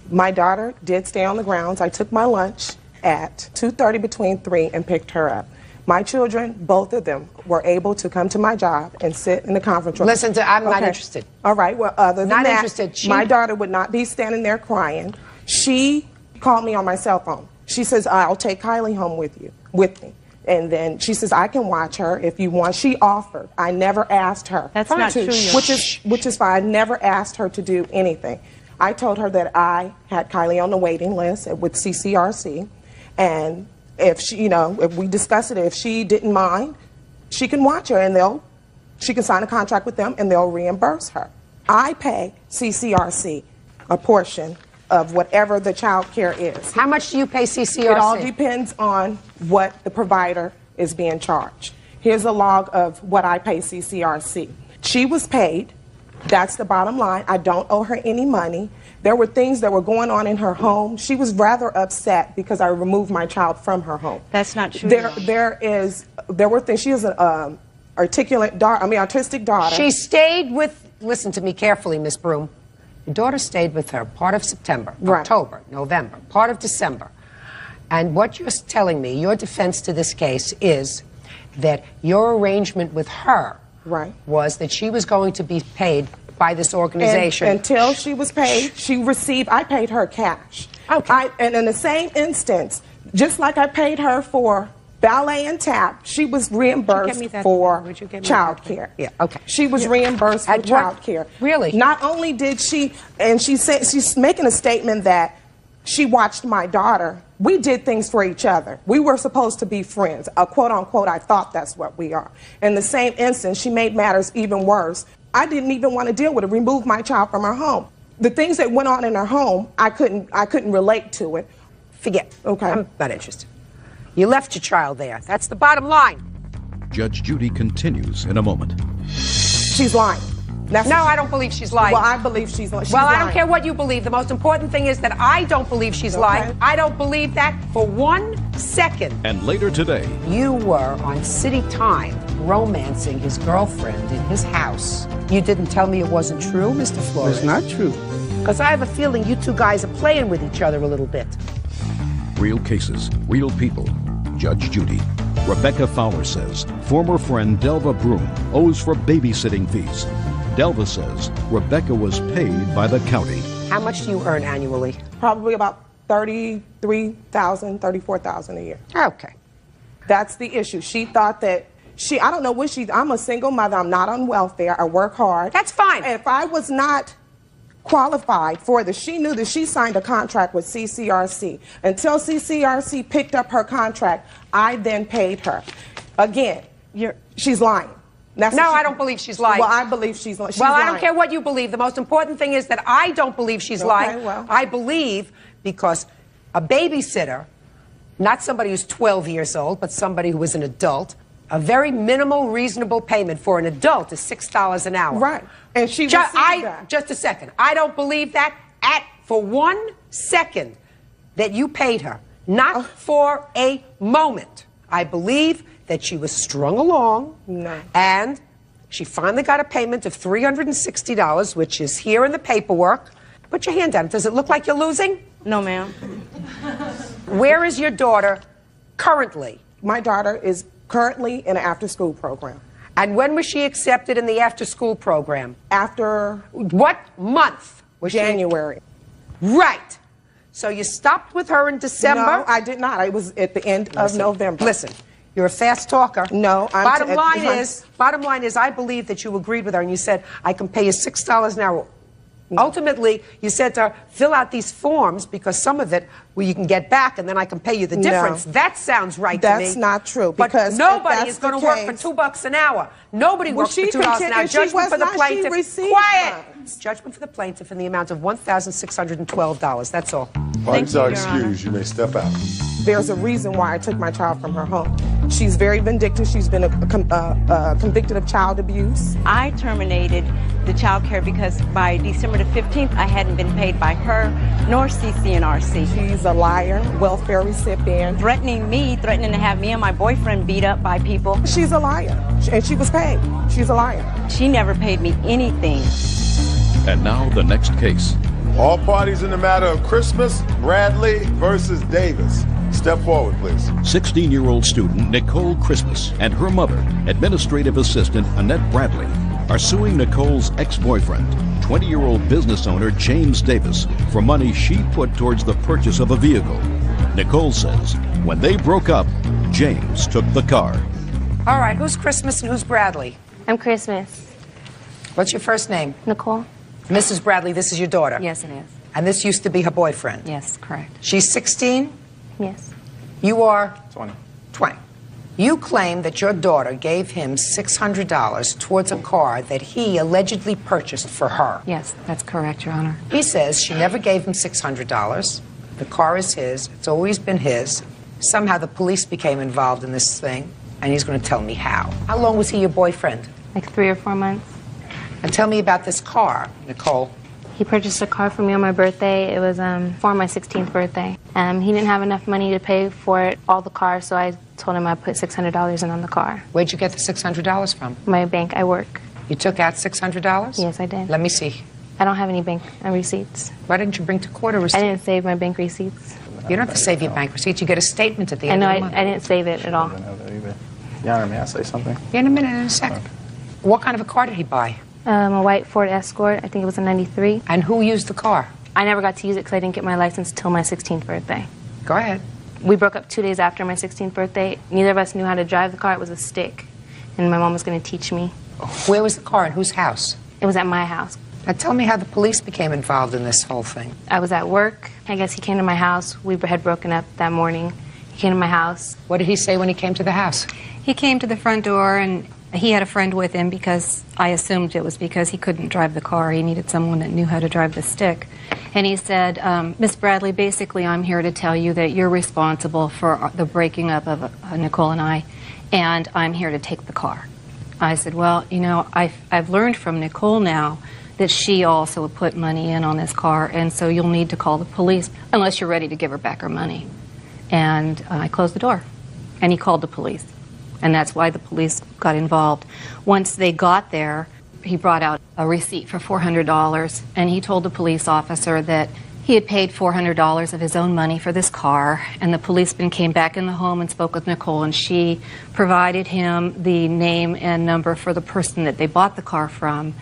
my daughter did stay on the grounds. I took my lunch at 2:30 between 3 and picked her up. My children, both of them, were able to come to my job and sit in the conference room. Listen, I'm not interested. All right. Well, other than not that, interested. my daughter would not be standing there crying. She called me on my cell phone. She says, I'll take Kylie home with me. And then she says, I can watch her if you want. She offered. I never asked her. That's not true. Which is fine. I never asked her to do anything. I told her that I had Kylie on the waiting list with CCRC. And if she, you know, if we discuss it, if she didn't mind, she can watch her and she can sign a contract with them and they'll reimburse her. I pay CCRC a portion of whatever the child care is. How much do you pay CCRC? It all depends on what the provider is being charged. Here's a log of what I pay CCRC. She was paid. That's the bottom line. I don't owe her any money. There were things that were going on in her home. She was rather upset because I removed my child from her home. That's not true. There were things. She has an autistic daughter. She stayed with, listen to me carefully, Miss Broom. Your daughter stayed with her part of September, October, November, part of December. And what you're telling me, your defense to this case is that your arrangement with her was that she was going to be paid by this organization. And until she was paid, I paid her cash. Okay. And in the same instance, just like I paid her for ballet and tap, she was reimbursed for child care. Yeah, okay. She was reimbursed for child care. Really? Not only did she, and she said, she's making a statement that she watched my daughter. We did things for each other. We were supposed to be friends. Quote unquote, I thought that's what we are. In the same instance, she made matters even worse. I didn't even want to deal with it, remove my child from her home. The things that went on in her home, I couldn't relate to it. Forget. Okay. I'm not interested. You left your child there. That's the bottom line. Judge Judy continues in a moment. She's lying. No, I don't believe she's lying. Well, I believe she's lying. Well, I don't care what you believe. The most important thing is that I don't believe she's lying. I don't believe that for 1 second. And later today, You were on City Time romancing his girlfriend in his house. You didn't tell me it wasn't true, Mr. Flores. It's not true. Because I have a feeling you two guys are playing with each other a little bit. real cases, real people. Judge Judy. Rebecca Fowler says former friend Delva Broom owes for babysitting fees. Delva says Rebecca was paid by the county. How much do you earn annually? Probably about $33,000, $34,000 a year. Okay. That's the issue. She thought that I don't know what I'm a single mother. I'm not on welfare. I work hard. That's fine. And if I was not qualified for this, she knew that she signed a contract with CCRC. Until CCRC picked up her contract, I then paid her. Again, she's lying. I don't believe she's lying. Well, I believe she's lying. Well, I don't care what you believe. The most important thing is that I don't believe she's lying. Well. I believe because a babysitter, not somebody who's 12 years old, but somebody who is an adult, a very minimal, reasonable payment for an adult is $6 an hour. Right. And she received that. Just a second. I don't believe that for 1 second that you paid her. Not for a moment. I believe that she was strung along. No. And she finally got a payment of $360, which is here in the paperwork. Put your hand down. Does it look like you're losing? No, ma'am. Where is your daughter currently? My daughter is currently in an after-school program. And when was she accepted in the after-school program? After... What month was January. Right. So you stopped with her in December? No, I did not. I was at the end of November. Listen, you're a fast talker. No, Bottom line is, I believe that you agreed with her and you said, I can pay you $6 an hour. Ultimately, you said to her, fill out these forms because some of it, well, you can get back and then I can pay you the difference. No. That sounds right to me. That's not true. But Because nobody is going to work for $2 an hour. Nobody works for $2 an hour. Judgment for the plaintiff. Quiet! Judgment for the plaintiff in the amount of $1,612. That's all. Parties are excused. You may step out. There's a reason why I took my child from her home. She's very vindictive. She's been convicted of child abuse. I terminated the child care because by December the 15th, I hadn't been paid by her nor CCNRC. She's a liar, welfare recipient. Threatening to have me and my boyfriend beat up by people. She's a liar, and she was paid. She's a liar. She never paid me anything. And now the next case. All parties in the matter of Christmas, Bradley versus Davis. Step forward, please. 16-year-old student Nicole Christmas and her mother, administrative assistant Annette Bradley, are suing Nicole's ex-boyfriend, 20-year-old business owner James Davis, for money she put towards the purchase of a vehicle. Nicole says when they broke up, James took the car. All right, who's Christmas and who's Bradley? I'm Christmas. What's your first name? Nicole. Mrs. Bradley, this is your daughter? Yes, it is. And this used to be her boyfriend? Yes, correct. She's 16? Yes. You are? 20. 20. You claim that your daughter gave him $600 towards a car that he allegedly purchased for her. Yes, that's correct, Your Honor. He says she never gave him $600. The car is his. It's always been his. Somehow the police became involved in this thing, and he's going to tell me how. How long was he your boyfriend? Like 3 or 4 months. And tell me about this car, Nicole. He purchased a car for me on my birthday. It was for my 16th birthday. He didn't have enough money to pay for it, all the car, so I told him I'd put $600 in on the car. Where'd you get the $600 from? My bank. I work. You took out $600? Yes, I did. Let me see. I don't have any bank receipts. Why didn't you bring to court a receipt? I didn't save my bank receipts. You don't have to save your bank receipts. You get a statement at the I end know, of the month. I didn't save it at all. Yeah, may I say something? Yeah, in a minute, in a second. What kind of a car did he buy? A white Ford Escort. I think it was a 93. And who used the car? I never got to use it because I didn't get my license till my 16th birthday. Go ahead. We broke up 2 days after my 16th birthday. Neither of us knew how to drive the car. It was a stick. And my mom was going to teach me. Where was the car and whose house? It was at my house. Now tell me how the police became involved in this whole thing. I was at work. I guess he came to my house. We had broken up that morning. He came to my house. What did he say when he came to the house? He came to the front door and he had a friend with him because I assumed it was because he couldn't drive the car. He needed someone that knew how to drive the stick. And he said, Miss Bradley, basically I'm here to tell you that you're responsible for the breaking up of Nicole and I. and I'm here to take the car. I said, well, you know, I've learned from Nicole now that she also put money in on this car, and so you'll need to call the police unless you're ready to give her back her money. And I closed the door, and he called the police, and that's why the police got involved. Once they got there, he brought out a receipt for $400, and he told the police officer that he had paid $400 of his own money for this car, and the policeman came back in the home and spoke with Nicole, and she provided him the name and number for the person that they bought the car from.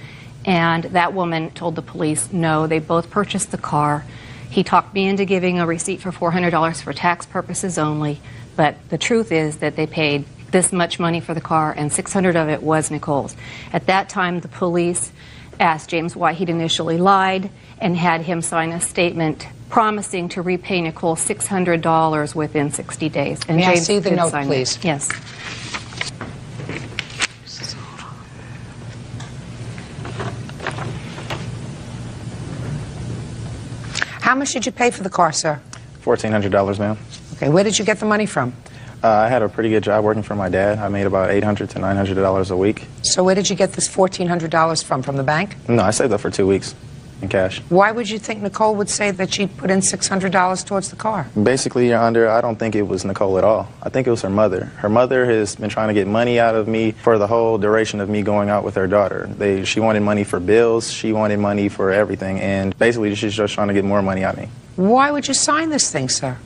And that woman told the police, no, they both purchased the car. He talked me into giving a receipt for $400 for tax purposes only, but the truth is that they paid this much money for the car, and $600 of it was Nicole's. At that time, the police asked James why he'd initially lied and had him sign a statement promising to repay Nicole $600 within 60 days. And May I James see the did note, sign it. please? Yes. How much did you pay for the car, sir? $1,400, ma'am. Okay, where did you get the money from? I had a pretty good job working for my dad. I made about $800 to $900 a week. So where did you get this $1,400 from the bank? No, I saved up for 2 weeks in cash. Why would you think Nicole would say that she put in $600 towards the car? Basically, Your Honor, I don't think it was Nicole at all. I think it was her mother. Her mother has been trying to get money out of me for the whole duration of me going out with her daughter. She wanted money for bills, she wanted money for everything, and basically she's just trying to get more money out of me. Why would you sign this thing, sir?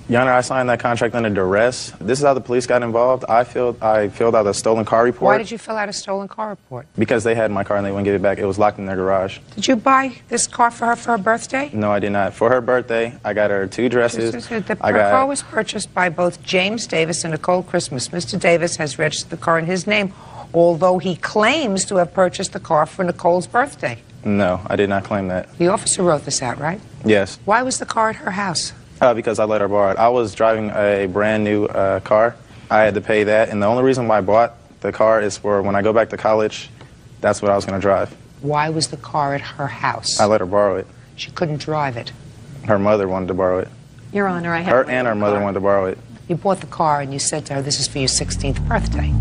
Your Honor, I signed that contract under duress. This is how the police got involved. I filled out a stolen car report. Why did you fill out a stolen car report? Because they had my car and they wouldn't give it back. It was locked in their garage. Did you buy this car for her birthday? No, I did not. For her birthday, I got her 2 dresses. The car was purchased by both James Davis and Nicole Christmas. Mr. Davis has registered the car in his name, although he claims to have purchased the car for Nicole's birthday. No, I did not claim that. The officer wrote this out, right? Yes. Why was the car at her house? Because I let her borrow it. I was driving a brand new car. I had to pay that, and the only reason why I bought the car is for when I go back to college, that's what I was going to drive. Why was the car at her house? I let her borrow it. She couldn't drive it. Her mother wanted to borrow it. Your Honor, I have her and her mother wanted to borrow it. You bought the car and you said to her, this is for your 16th birthday.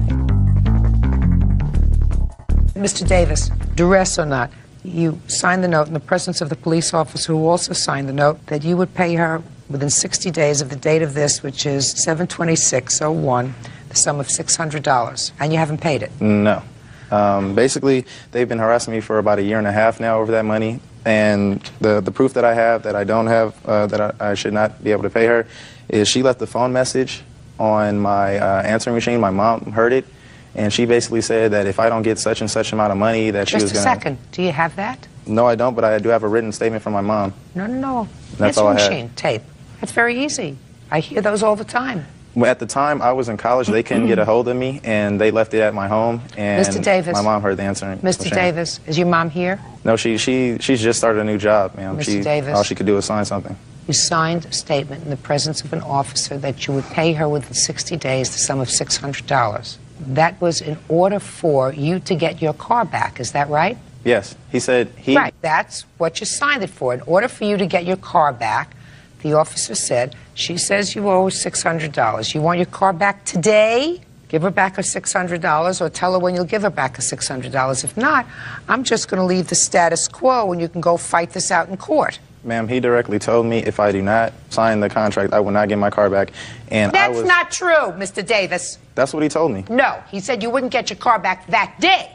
Mr. Davis, duress or not, you signed the note in the presence of the police officer who also signed the note that you would pay her within 60 days of the date of this, which is 7/26/01, the sum of $600, and you haven't paid it. No. Basically, they've been harassing me for about 1.5 years now over that money, and the proof that I have that I don't have, that I should not be able to pay her, is she left a phone message on my answering machine. My mom heard it, and she basically said that if I don't get such and such amount of money that she was going to... Just a second. Do you have that? No, I don't, but I do have a written statement from my mom. No. That's all I have. Machine, tape. That's very easy. I hear those all the time. Well, at the time I was in college, they couldn't get a hold of me, and they left it at my home. And Mr. Davis. My mom heard the answering Mr. machine. Davis, is your mom here? No, she's just started a new job, ma'am. Mr. Davis. All she could do was sign something. You signed a statement in the presence of an officer that you would pay her within 60 days the sum of $600. That was in order for you to get your car back, is that right? Yes. He said he... Right, that's what you signed it for. In order for you to get your car back, the officer said, she says you owe $600. You want your car back today? Give her back her $600, or tell her when you'll give her back her $600. If not, I'm just going to leave the status quo and you can go fight this out in court. Ma'am, he directly told me if I do not sign the contract, I will not get my car back. And That's not true, Mr. Davis. That's what he told me. No, he said you wouldn't get your car back that day.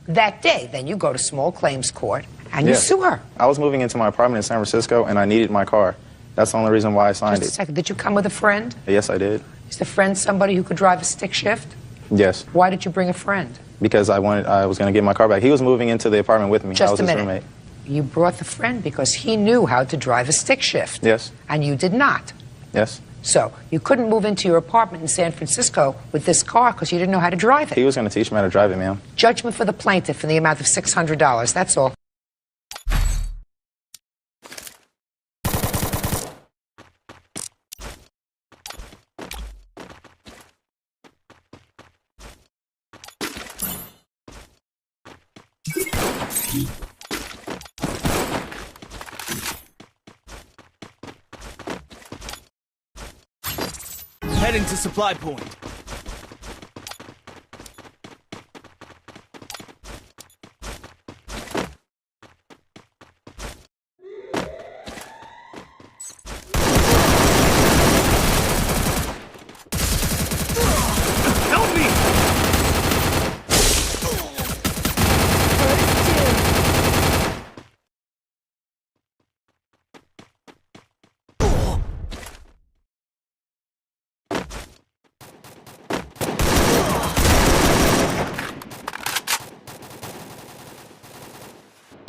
That day, then you go to small claims court and you sue her. I was moving into my apartment in San Francisco, and I needed my car. That's the only reason why I signed Just a second, did you come with a friend? Yes, I did. Is the friend somebody who could drive a stick shift? Yes. Why did you bring a friend? Because I was going to get my car back. He was moving into the apartment with me. I was his roommate. You brought the friend because he knew how to drive a stick shift. Yes. And you did not. Yes. So you couldn't move into your apartment in San Francisco with this car because you didn't know how to drive it. He was going to teach me how to drive it, ma'am. Judgment for the plaintiff in the amount of $600. That's all. Heading to supply point.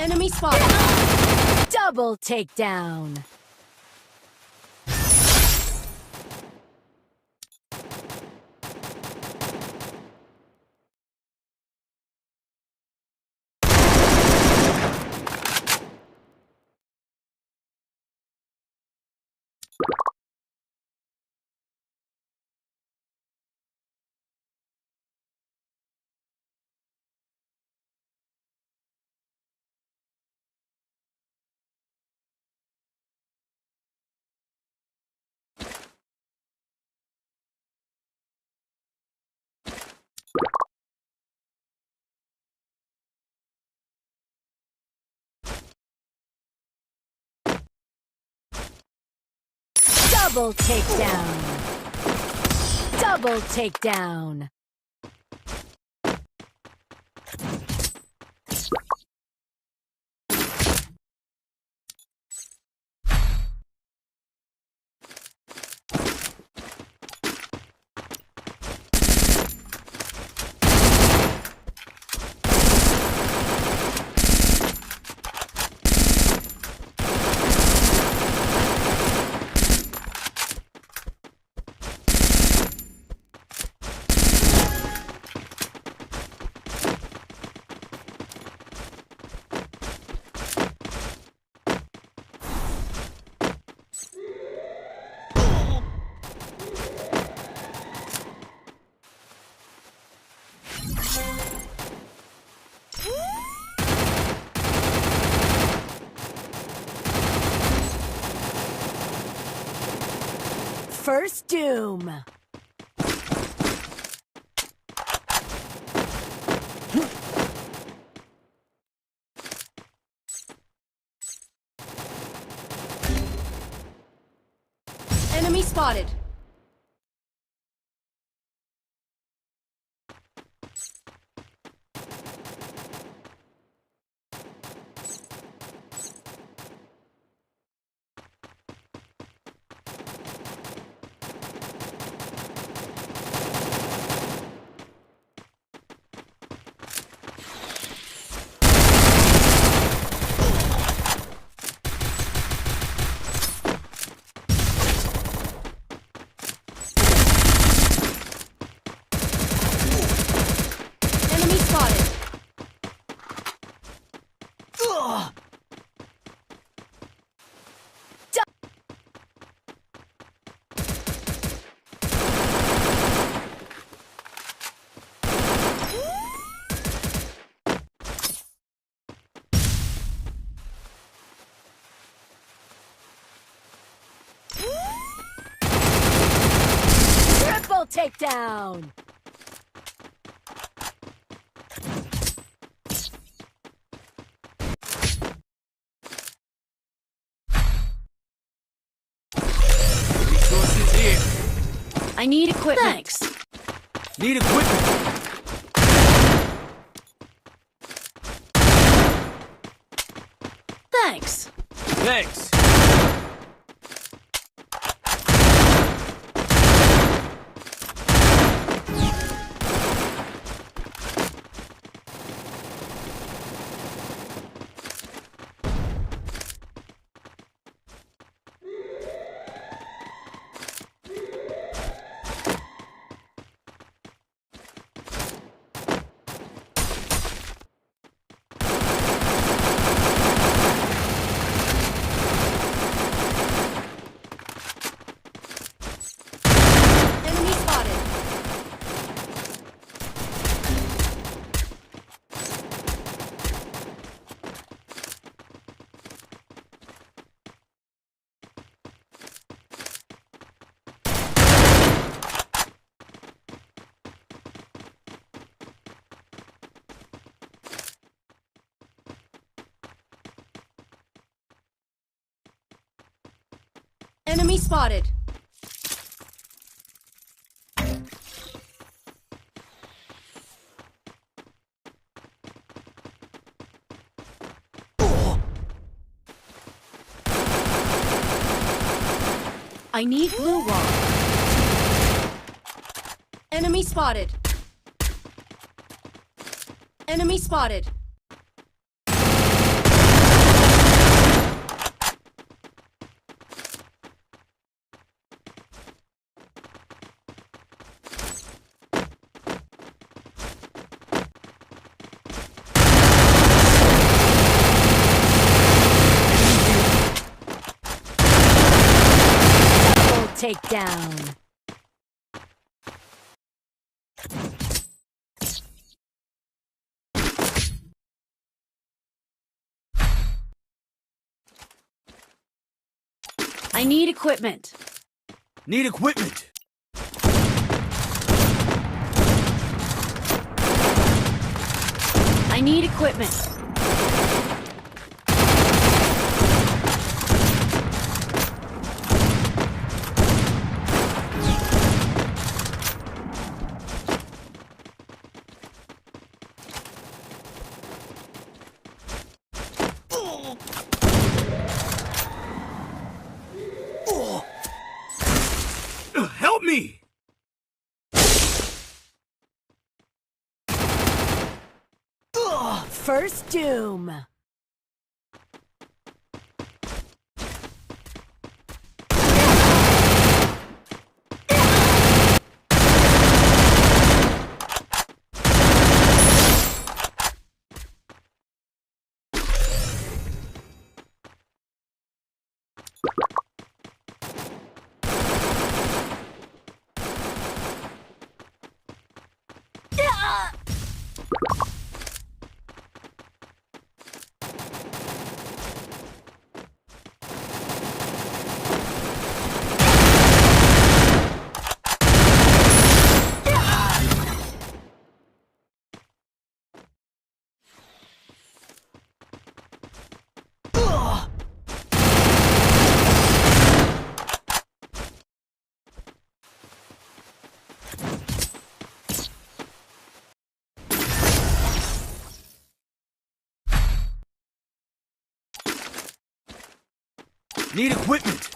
Enemy spotted. Double takedown. Double takedown. Double takedown. First doom. Enemy spotted. Enemy spotted. Ugh. Triple takedown. Resources here. I need equipment. Thanks. Need equipment. Thanks. Thanks. Enemy spotted. Enemy spotted. I need blue wall. Enemy spotted. Enemy spotted. takedown. I need equipment. Need equipment. I need equipment. Help me! First doom. Need equipment.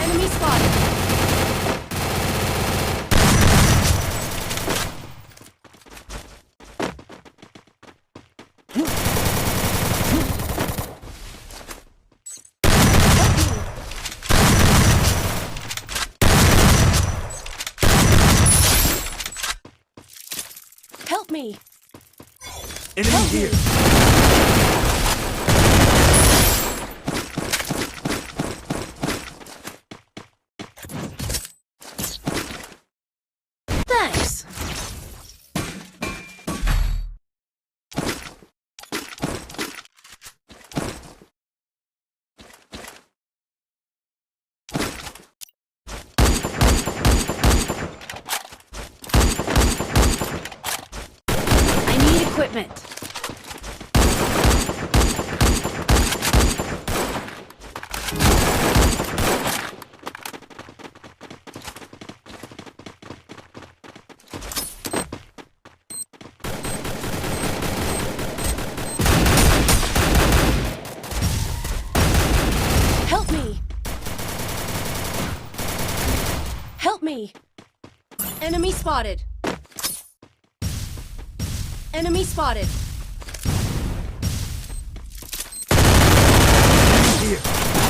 Enemy spotted. Help me. Enemy here. Thanks. I need equipment. Help me. Help me. Enemy spotted. Enemy spotted. Here.